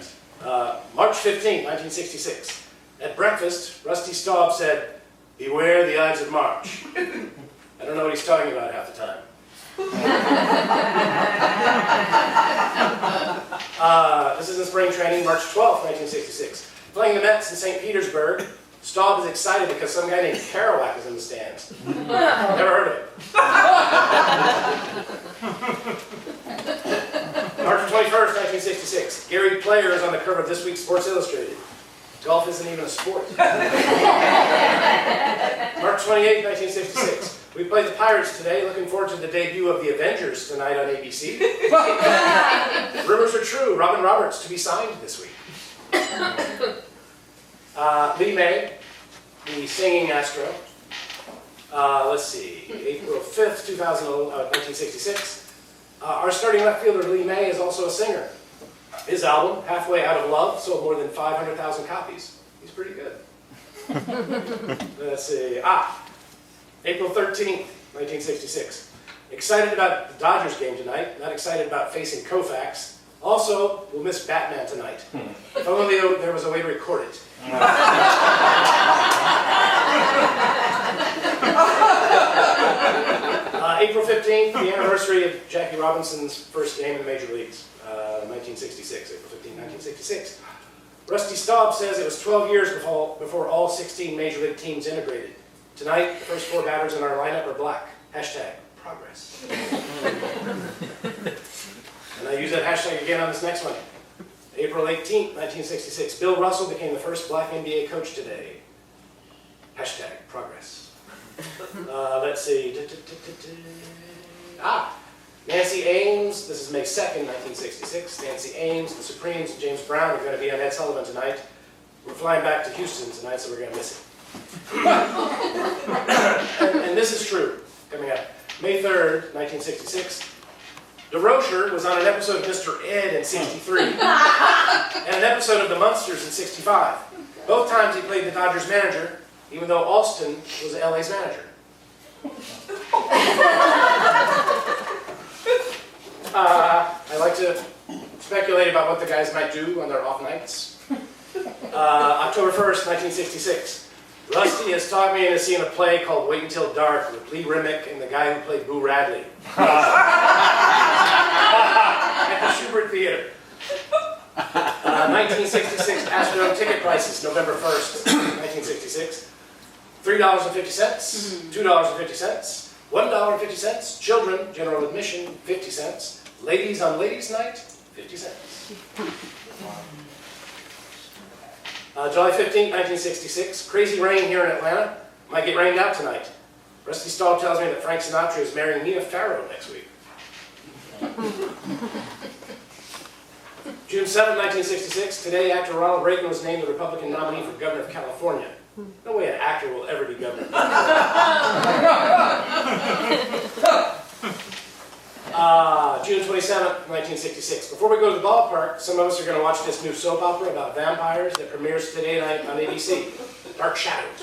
March 15th, 1966. At breakfast, Rusty Staub said, "Beware the Ides of March." I don't know what he's talking about half the time. This is in spring training, March 12th, 1966. Playing the Mets in St. Petersburg, Staub is excited because some guy named Kerouac is in the stands. Never heard of him. March 21st, 1966. Gary Player is on the cover of this week's Sports Illustrated. Golf isn't even a sport. March 28th, 1966. We played the Pirates today, looking forward to the debut of the Avengers tonight on ABC. Rumors are true, Robin Roberts to be signed this week. Lee May, the singing Astro. Let's see, April 5th, 1966. Our starting left fielder, Lee May, is also a singer. His album, Halfway Out of Love, sold more than 500,000 copies. He's pretty good. Let's see, April 13th, 1966. Excited about the Dodgers game tonight, not excited about facing Koufax. Also, we'll miss Batman tonight. If only there was a way to record it. April 15th, the anniversary of Jackie Robinson's first game in the major leagues, 1966, April 15, 1966. Rusty Staub says it was 12 years before all 16 major league teams integrated. Tonight, the first 4 batters in our lineup are black. #progress. And I use that hashtag again on this next one. April 18th, 1966. Bill Russell became the first black NBA coach today. #progress. Let's see. Nancy Ames, this is May 2nd, 1966. Nancy Ames, the Supremes, and James Brown are going to be on Ed Sullivan tonight. We're flying back to Houston tonight, so we're going to miss it. and this is true, coming up. May 3rd, 1966. DeRocher was on an episode of Mr. Ed in 63 and an episode of The Munsters in 65. Both times he played the Dodgers manager, even though Alston was LA's manager. I like to speculate about what the guys might do on their off nights. October 1st, 1966. Rusty has taught me into seeing a play called Wait Until Dark with Lee Remick and the guy who played Boo Radley. At the Schubert Theater. 1966 Astro ticket prices, November 1st, 1966. $3.50, $2.50, $1.50, children, general admission, 50 cents, ladies on ladies' night, 50 cents. July 15th, 1966, crazy rain here in Atlanta. Might get rained out tonight. Rusty Stahl tells me that Frank Sinatra is marrying Mia Farrow next week. June 7, 1966, today actor Ronald Reagan was named the Republican nominee for governor of California. No way an actor will ever be governor. June 27, 1966. Before we go to the ballpark, some of us are going to watch this new soap opera about vampires that premieres today night on ABC, Dark Shadows.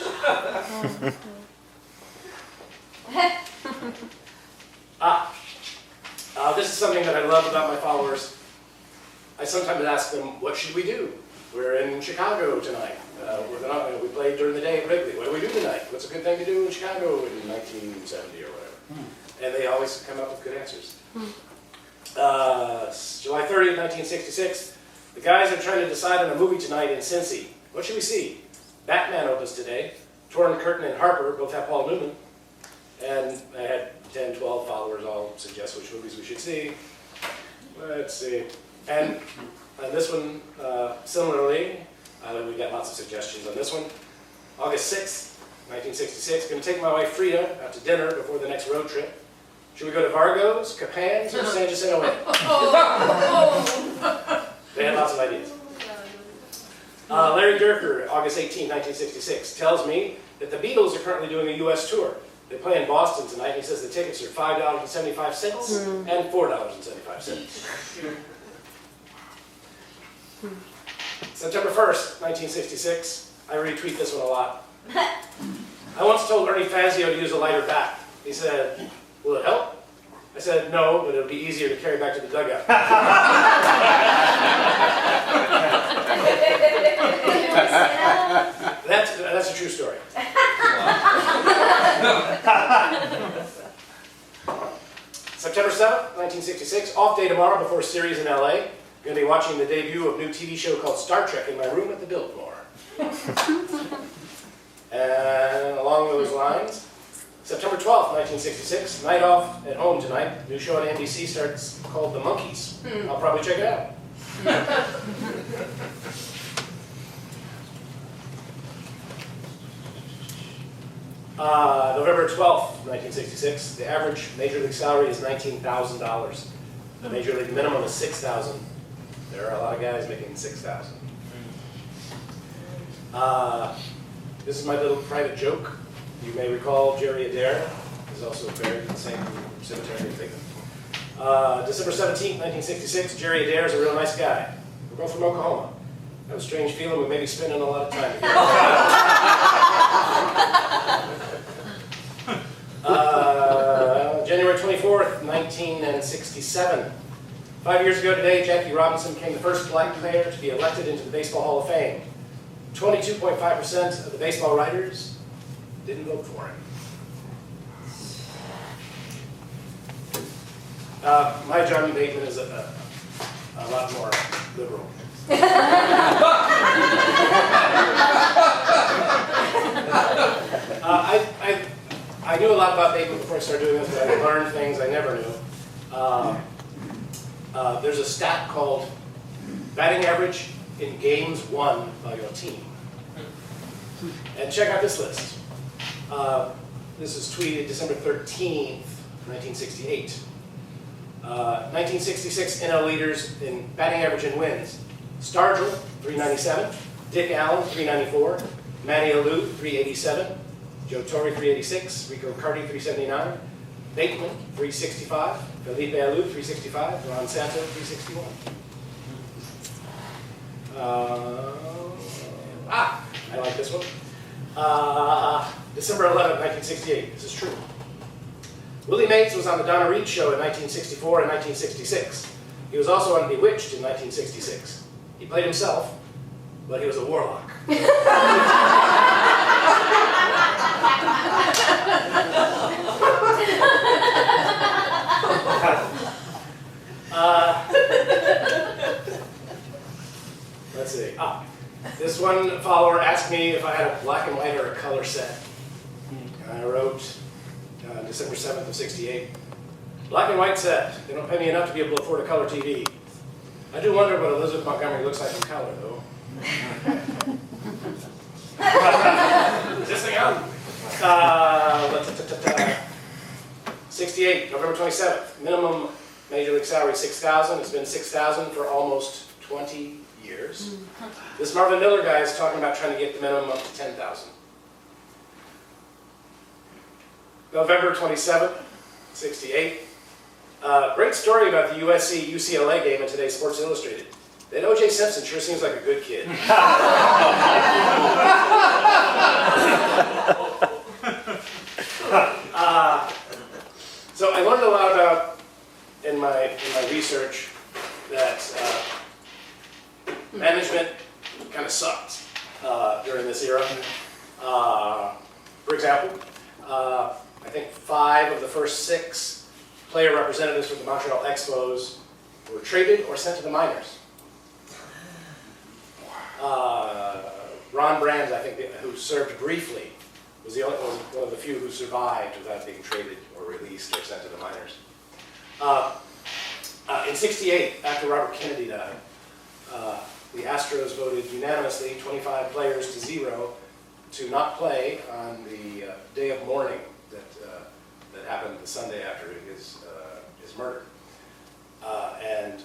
This is something that I love about my followers. I sometimes ask them, what should we do? We're in Chicago tonight. We played during the day at Wrigley. What do we do tonight? What's a good thing to do in Chicago in 1970 or whatever? And they always come up with good answers. July 30th, 1966. The guys are trying to decide on a movie tonight in Cincy. What should we see? Batman opens today. Torrin Curtin and Harper both have Paul Newman. And I had 10, 12 followers all suggest which movies we should see. Let's see. And this one, similarly, we got lots of suggestions on this one. August 6th, 1966. Going to take my wife Frida out to dinner before the next road trip. Should we go to Vargo's, Capan's, or San Jacinto Inn? They had lots of ideas. Larry Durker, August 18, 1966, tells me that the Beatles are currently doing a U.S. tour. They play in Boston tonight. He says the tickets are $5.75 and $4.75. September 1st, 1966. I retweet this one a lot. I once told Ernie Fazio to use a lighter bat. He said, will it help? I said, no, but it'll be easier to carry back to the dugout. That's a true story. September 7th, 1966. Off day tomorrow before a series in LA. Going to be watching the debut of a new TV show called Star Trek in my room at the Biltmore. And along those lines, September 12th, 1966, night off at home tonight. New show on NBC starts called The Monkees. I'll probably check it out. November 12th, 1966, the average Major League salary is $19,000. The Major League minimum is $6,000. There are a lot of guys making $6,000. This is my little private joke. You may recall Jerry Adair is also buried in the same cemetery in Bigman. December 17th, 1966, Jerry Adair is a real nice guy. We're both from Oklahoma. I have a strange feeling we may be spending a lot of time together. January 24th, 1967. 5 years ago today, Jackie Robinson became the first black player to be elected into the Baseball Hall of Fame. 22.5% of the baseball writers didn't vote for him. My John Bateman is a lot more liberal. I knew a lot about Bateman before I started doing this, but I learned things I never knew. There's a stat called batting average in games won by your team. And check out this list. This is tweeted December 13th, 1968. 1966 NL leaders in batting average and wins. Stargell, 397. Dick Allen, 394. Manny Alou, 387. Joe Torre, 386. Rico Carty, 379. Bateman, 365. Felipe Alou, 365. Ron Santo, 361. I like this one. December 11th, 1968. This is true. Willie Mays was on the Donna Reed Show in 1964 and 1966. He was also on Bewitched in 1966. He played himself, but he was a warlock. Let's see. This one follower asked me if I had a black and white or a color set. And I wrote December 7th of 68. Black and white set. They don't pay me enough to be able to afford a color TV. I do wonder what Elizabeth Montgomery looks like in color, though. Is this thing on? 68, November 27th. Minimum Major League salary, $6,000. It's been $6,000 for almost 20 years. This Marvin Miller guy is talking about trying to get the minimum up to $10,000. November 27th, 68. Great story about the USC-UCLA game in today's Sports Illustrated. That O.J. Simpson sure seems like a good kid. So I learned a lot about, in my research, that management kind of sucked during this era. For example, I think 5 of the first 6 player representatives for the Montreal Expos were traded or sent to the minors. Ron Brands, I think, who served briefly, was one of the few who survived without being traded or released or sent to the minors. In '68, after Robert Kennedy died, the Astros voted unanimously, 25 players to 0, to not play on the day of mourning that happened the Sunday after his murder. And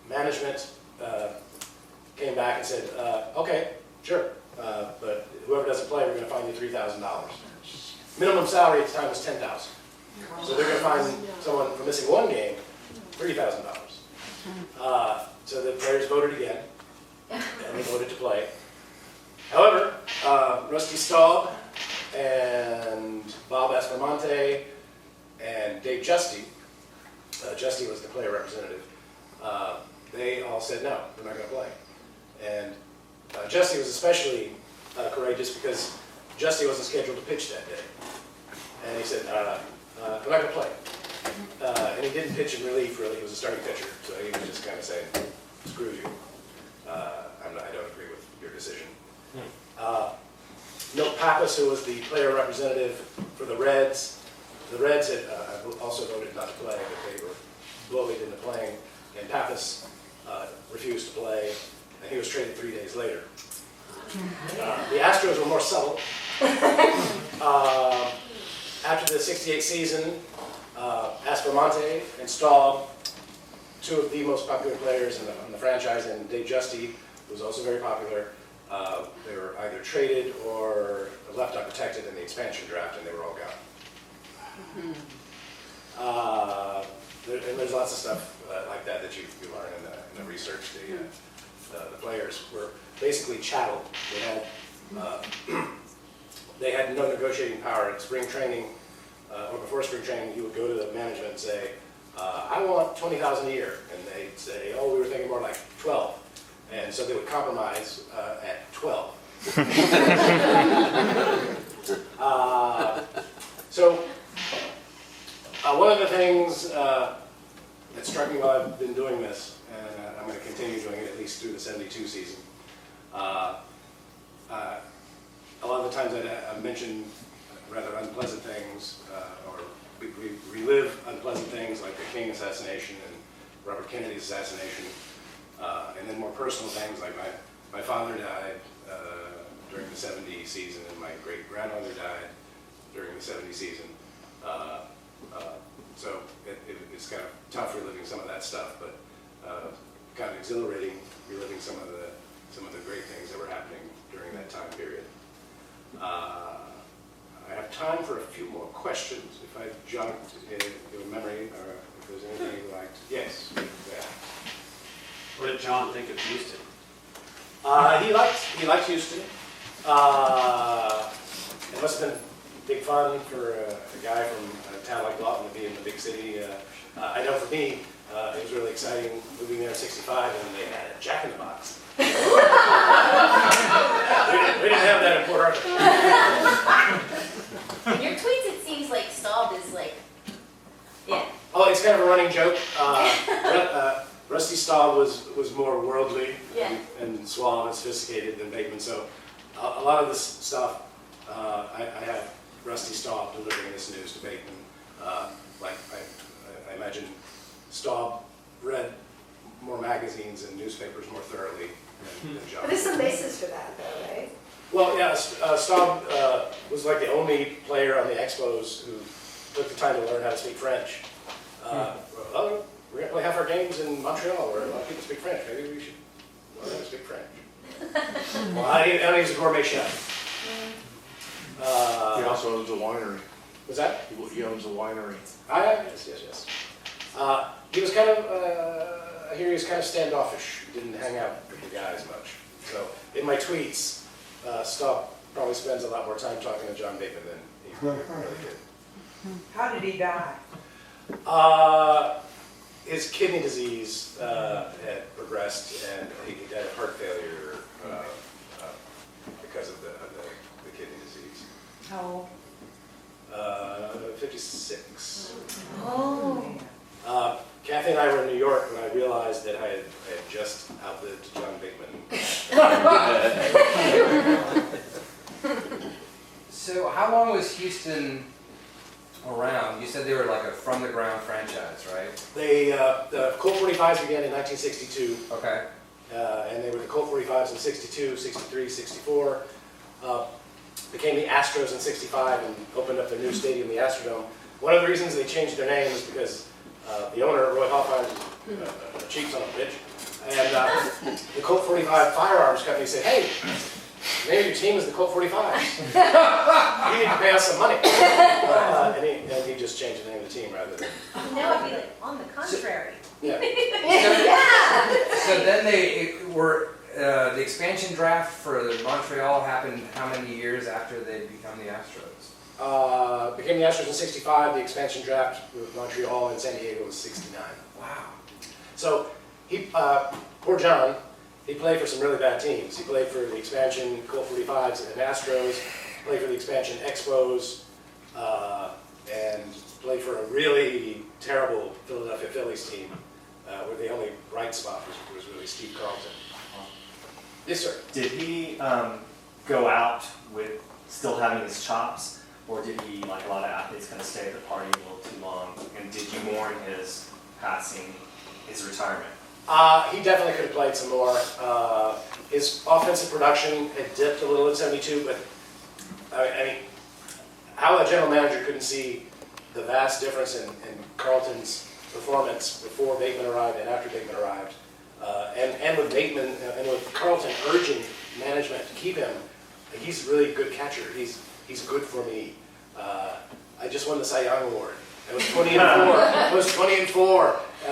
management came back and said, okay, sure, but whoever doesn't play, we're going to fine you $3,000. Minimum salary at the time was $10,000. So they're going to fine someone for missing one game $3,000. So the players voted again, and they voted to play. However, Rusty Staub and Bob Aspermonte and Dave Justy, Justy was the player representative, they all said, no, we're not going to play. And Justy was especially courageous because Justy wasn't scheduled to pitch that day. And he said, we're not going to play. And he didn't pitch in relief, really. He was a starting pitcher. So he was just kind of saying, screw you. I don't agree with your decision. Milt Pappas, who was the player representative for the Reds. The Reds had also voted not to play, but they were bullied into playing. And Pappas refused to play, and he was traded 3 days later. The Astros were more subtle. After the '68 season, Aspermonte and Staub, 2 of the most popular players in the franchise, and Dave Justy, who was also very popular, they were either traded or left unprotected in the expansion draft, and they were all gone. And there's lots of stuff like that that you learn in the research. The players were basically chattel. They had no negotiating power. At spring training, or before spring training, you would go to the management and say, I want $20,000 a year. And they'd say, oh, we were thinking more like 12. And so they would compromise at 12. One of the things that struck me while I've been doing this, and I'm going to continue doing it at least through the '72 season, a lot of the times I mention rather unpleasant things, or we relive unpleasant things like the King assassination and Robert Kennedy's assassination, and then more personal things like my father died during the '70 season, and my great-grandmother died during the '70 season. So it's it's kind of tough reliving some of that stuff, but kind of exhilarating reliving some of the great things that were happening during that time period. I have time for a few more questions, if I jog your memory, or if there's anything you'd like to... Yes? Yeah. What did John think of Houston? He liked Houston. It must have been big fun for a guy from a town like Lawton to be in the big city. I know for me, it was really exciting moving there in '65, and they had a Jack in the Box. we didn't have that in Port Arthur. In your tweets, it seems like Staub is like, yeah. Oh, it's kind of a running joke. Rusty Staub was more worldly and suave and sophisticated than Bateman, so a lot of this stuff, I have Rusty Staub delivering this news to Bateman. Like I imagine Staub read more magazines and newspapers more thoroughly than John. But there's some basis for that, though, right? Well, yeah, Staub was like the only player on the Expos who took the time to learn how to speak French. Well, we're going to play half our games in Montreal where a lot of people speak French. Maybe we should learn how to speak French. Well, I think he's a gourmet chef. He also owns a winery. Was that? He owns a winery. Yes. He was kind of, I hear he was kind of standoffish. He didn't hang out with the guys much. So in my tweets, Staub probably spends a lot more time talking to John Bateman than he really did. How did he die? His kidney disease had progressed, and he died of heart failure because of the kidney disease. How old? 56. Oh. Kathy and I were in New York when I realized that I had just outlived John Bateman. So how long was Houston around? You said they were like a from-the-ground franchise, right? The Colt 45s began in 1962. Okay. And they were the Colt 45s in 62, 63, 64. Became the Astros in 65 and opened up their new stadium, the Astrodome. One of the reasons they changed their name is because the owner, Roy Hoffman, cheats on a bitch. And the Colt 45 firearms company said, hey, the name of your team is the Colt 45s. You need to pay us some money. And he just changed the name of the team rather than... Now I'd be like, on the contrary. Yeah. So then they were, the expansion draft for Montreal happened how many years after they'd become the Astros? Became the Astros in 65. The expansion draft with Montreal and San Diego was 69. Wow. So he, poor John, he played for some really bad teams. He played for the expansion Colt 45s and Astros, played for the expansion Expos, and played for a really terrible Philadelphia Phillies team, where the only bright spot was really Steve Carlton. Yes, sir. Did he go out with still having his chops, or did he, like a lot of athletes, kind of stay at the party a little too long? And did you mourn his passing, his retirement? He definitely could have played some more. His offensive production had dipped a little in 72, but I mean, how a general manager couldn't see the vast difference in Carlton's performance before Bateman arrived and after Bateman arrived, and with Bateman and with Carlton urging management to keep him, he's a really good catcher. He's good for me. I just won the Cy Young Award. I was 20 and 4. I was 20 and 4. I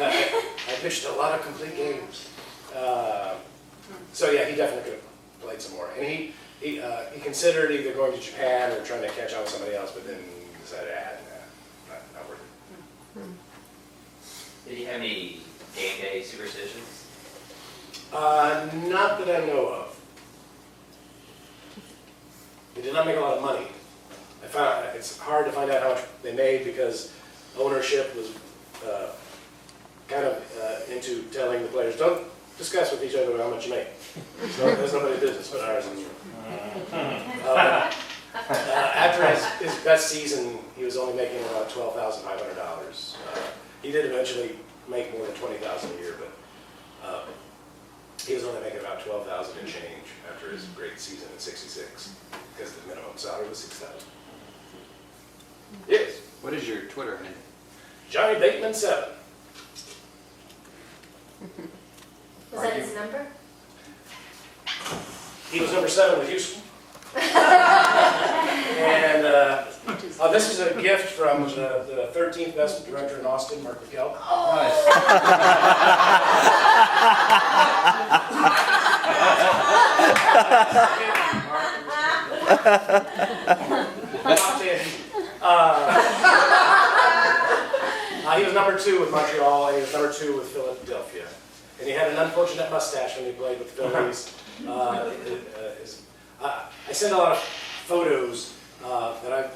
pitched a lot of complete games. So yeah, he definitely could have played some more. And he considered either going to Japan or trying to catch on with somebody else, but then decided, not worth it. Did he have any game day superstitions? Not that I know of. They did not make a lot of money. I found it's hard to find out how much they made because ownership was kind of into telling the players, don't discuss with each other how much you make. So there's nobody's business but ours. After his best season, he was only making about $12,500. He did eventually make more than $20,000 a year, but he was only making about $12,000 and change after his great season in '66 because the minimum salary was $6,000. Yes. What is your Twitter handle? Johnny Bateman 7. Was that his number? He was number 7 with Houston. And this is a gift from the 13th best director in Austin, Mark McKell. He was number 2 with Montreal, and he was number 2 with Philadelphia. And he had an unfortunate mustache when he played with the Phillies. I send a lot of photos that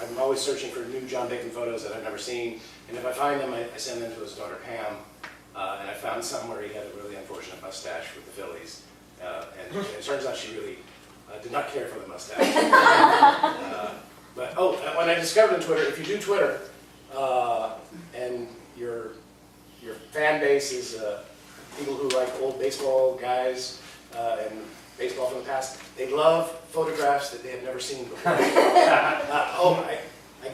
I'm always searching for new John Bateman photos that I've never seen. And if I find them, I send them to his daughter Pam. And I found some where he had a really unfortunate mustache with the Phillies. And it turns out she really did not care for the mustache. But when I discovered on Twitter, if you do Twitter, and your fan base is people who like old baseball guys and baseball from the past, they love photographs that they have never seen before. I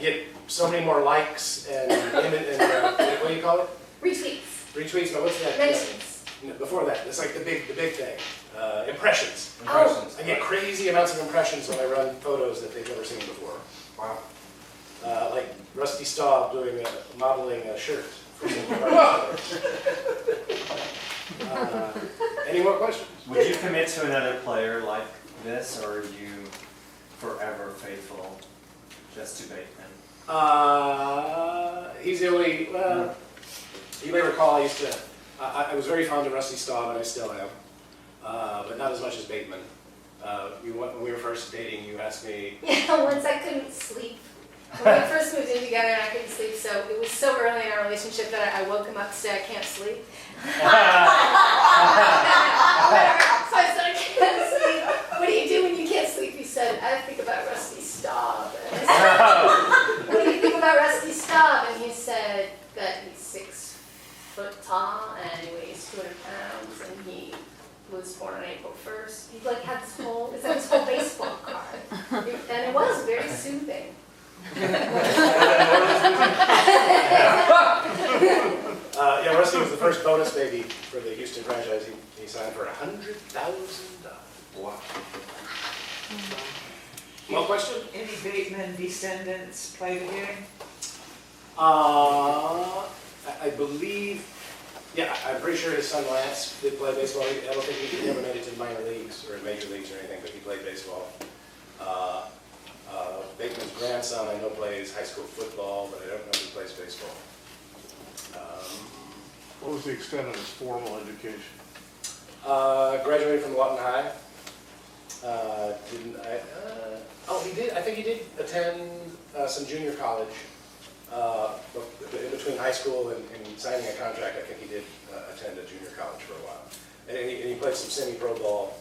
get so many more likes and what do you call it? Retweets. Retweets, but what's that? Mentions. Before that, it's like the big thing. Impressions. Oh. I get crazy amounts of impressions when I run photos that they've never seen before. Wow. Like Rusty Staub modeling a shirt. Any more questions? Would you commit to another player like this, or are you forever faithful just to Bateman? He's the only, you may recall I used to, I was very fond of Rusty Staub, and I still am, but not as much as Bateman. When we were first dating, you asked me... Yeah, once I couldn't sleep. When we first moved in together and I couldn't sleep, so it was so early in our relationship that I woke him up to say I can't sleep. So I said, I can't sleep. What do you do when you can't sleep? He said, I think about Rusty Staub. And I said, what do you think about Rusty Staub? And he said that he's 6 foot tall and he weighs 200 pounds and he was born on April 1st. He like had this whole baseball card. And it was very soothing. Yeah, Rusty was the first bonus baby for the Houston franchise. He signed for $100,000. Wow. More question? Any Bateman descendants play the game? I believe, yeah, I'm pretty sure his son Lance did play baseball. I don't think he ever made it to the minor leagues or major leagues or anything, but he played baseball. Bateman's grandson, I know, plays high school football, but I don't know if he plays baseball. What was the extent of his formal education? Graduated from Lawton High. He did. I think he did attend some junior college. In between high school and signing a contract, I think he did attend a junior college for a while. And he played some semi-pro ball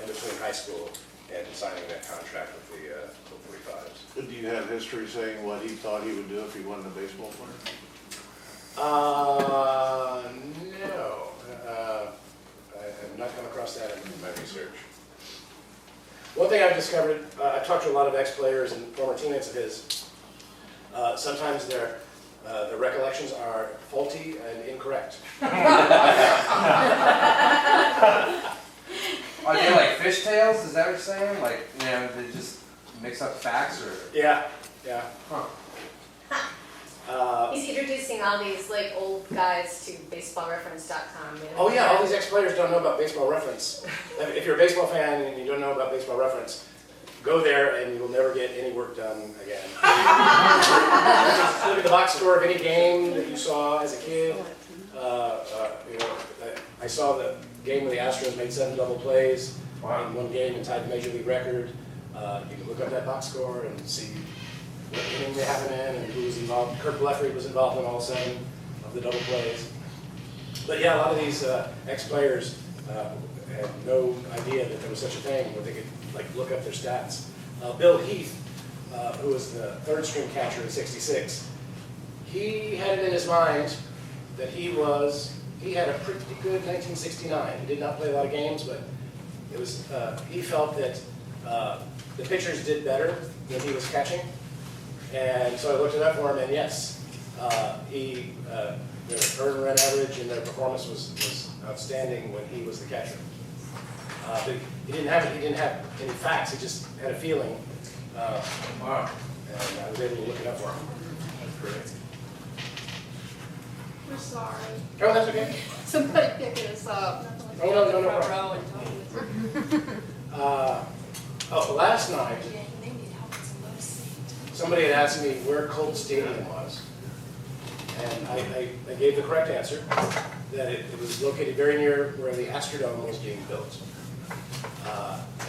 in between high school and signing that contract with the 45s. Do you have history saying what he thought he would do if he wasn't a baseball player? No. I have not come across that in my research. One thing I've discovered, I've talked to a lot of ex-players and former teammates of his. Sometimes their recollections are faulty and incorrect. Are they like fishtails? Is that what you're saying? Like, you know, they just mix up facts, or? Yeah. Huh. He's introducing all these like old guys to baseballreference.com. Oh yeah, all these ex-players don't know about Baseball Reference. If you're a baseball fan and you don't know about Baseball Reference, go there and you will never get any work done again. Look at the box score of any game that you saw as a kid. I saw the game where the Astros made 7 double plays in one game and tied the Major League record. You can look up that box score and see what inning they happened in and who was involved. Kurt Blefary was involved in all 7 of the double plays. But yeah, a lot of these ex-players had no idea that there was such a thing where they could like look up their stats. Bill Heath, who was the 3rd string catcher in '66, he had it in his mind that he had a pretty good 1969. He did not play a lot of games, but it was he felt that the pitchers did better than he was catching, and so I looked it up for him, and yes, their earned run average and their performance was outstanding when he was the catcher. But he didn't have any facts. He just had a feeling. Wow. And I was able to look it up for him. That's great. We're sorry. Oh, that's okay. Somebody picking us up. Oh, no problem. Last night, somebody had asked me where Colt Stadium was. And I gave the correct answer, that it was located very near where the Astrodome was being built.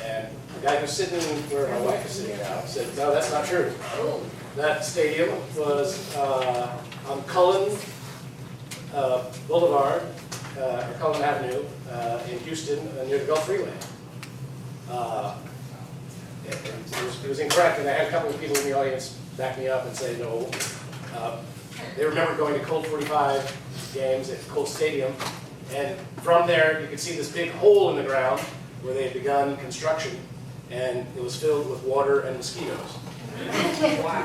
And the guy who's sitting where my wife is sitting now said, no, that's not true. That stadium was on Cullen Boulevard, or Cullen Avenue, in Houston, near the Gulf Freeway. It was incorrect, and I had a couple of people in the audience back me up and say no. They remember going to Colt 45 games at Colt Stadium, and from there you could see this big hole in the ground where they had begun construction, and it was filled with water and mosquitoes. Wow.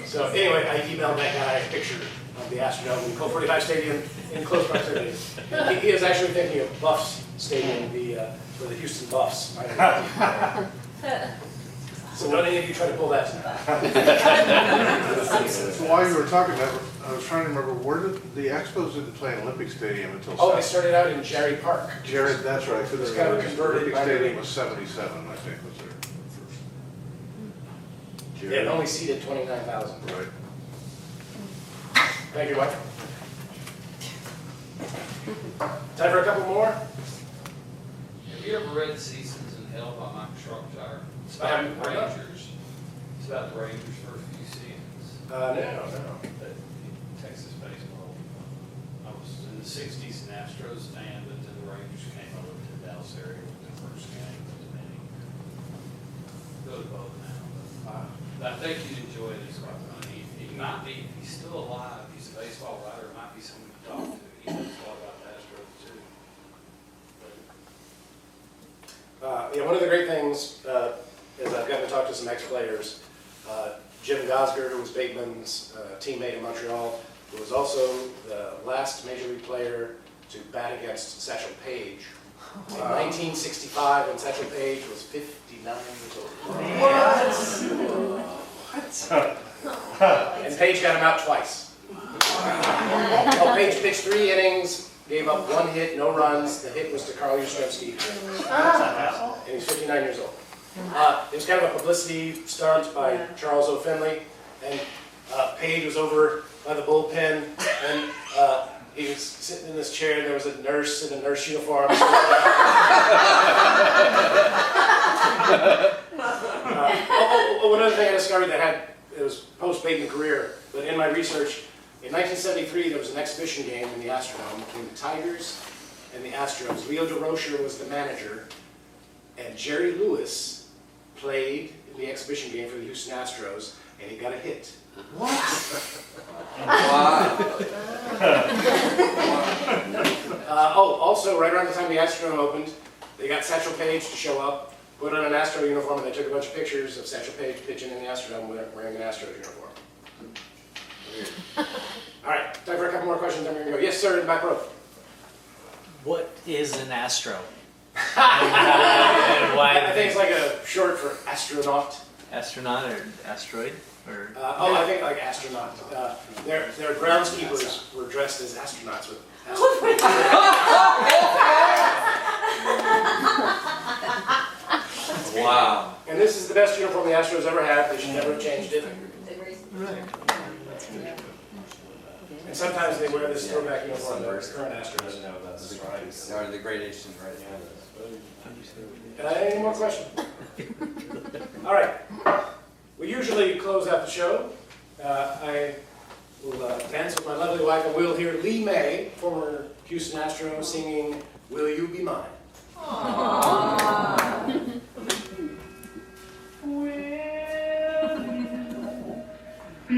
So anyway, I emailed that guy a picture of the Astrodome in Colt 45 Stadium in close proximity. He is actually thinking of Buffs Stadium, for the Houston Buffs. So don't any of you try to pull that tonight. So while you were talking about it, I was trying to remember, where did the Expos didn't play in Olympic Stadium until? Oh, they started out in Jerry Park. Jared, that's right. It was kind of converted. Olympic Stadium was 77, I think, was there. Yeah, it only seated 29,000. Right. Thank you, Mike. Time for a couple more? Have you ever read Seasons in Hell by Mike Shropshire? It's I about haven't. the Rangers. It's about the Rangers for a few seasons. No. Texas baseball. I was in the 60s an Astros fan, but then the Rangers came over to the Dallas area with the first game. Go to both now. But I think you'd enjoy this. I mean, he might be, if he's still alive, he's a baseball writer, might be someone to talk to. He knows a lot about the Astros too. One of the great things is I've gotten to talk to some ex-players. Jim Gosger, who was Bateman's teammate in Montreal, who was also the last Major League player to bat against Satchel Paige. In 1965, when Satchel Paige was 59 years old. And Paige got him out twice. Well, Paige pitched 3 innings, gave up 1 hit, no runs. The hit was to Carl Yastrzemski, and he's 59 years old. It was kind of a publicity stunt by Charles O. Finley, and Paige was over by the bullpen, and he was sitting in this chair, and there was a nurse in a nurse uniform. One other thing I discovered it was post-Bateman career, but in my research, in 1973 there was an exhibition game in the Astrodome between the Tigers and the Astros. Leo DeRocher was the manager, and Jerry Lewis played in the exhibition game for the Houston Astros, and he got a hit. What? Also, right around the time the Astrodome opened, they got Satchel Paige to show up, put on an Astro uniform, and they took a bunch of pictures of Satchel Paige pitching in the Astrodome wearing an Astro uniform. All right, time for a couple more questions, then we're going to go. Yes, sir, in the back row. What is an astro? I think it's like a short for astronaut. Astronaut or asteroid? Or I think like astronaut. Their groundskeepers were dressed as astronauts with Wow. And this is the best uniform the Astros ever had. They should never have changed it. And sometimes they wear this throwback uniform that the current Astros. Or the Great Asian, right? Any more questions? All right. We usually close out the show. I will dance with my lovely wife, and we'll hear Lee May, former Houston Astro, singing "Will You Be Mine." Will you be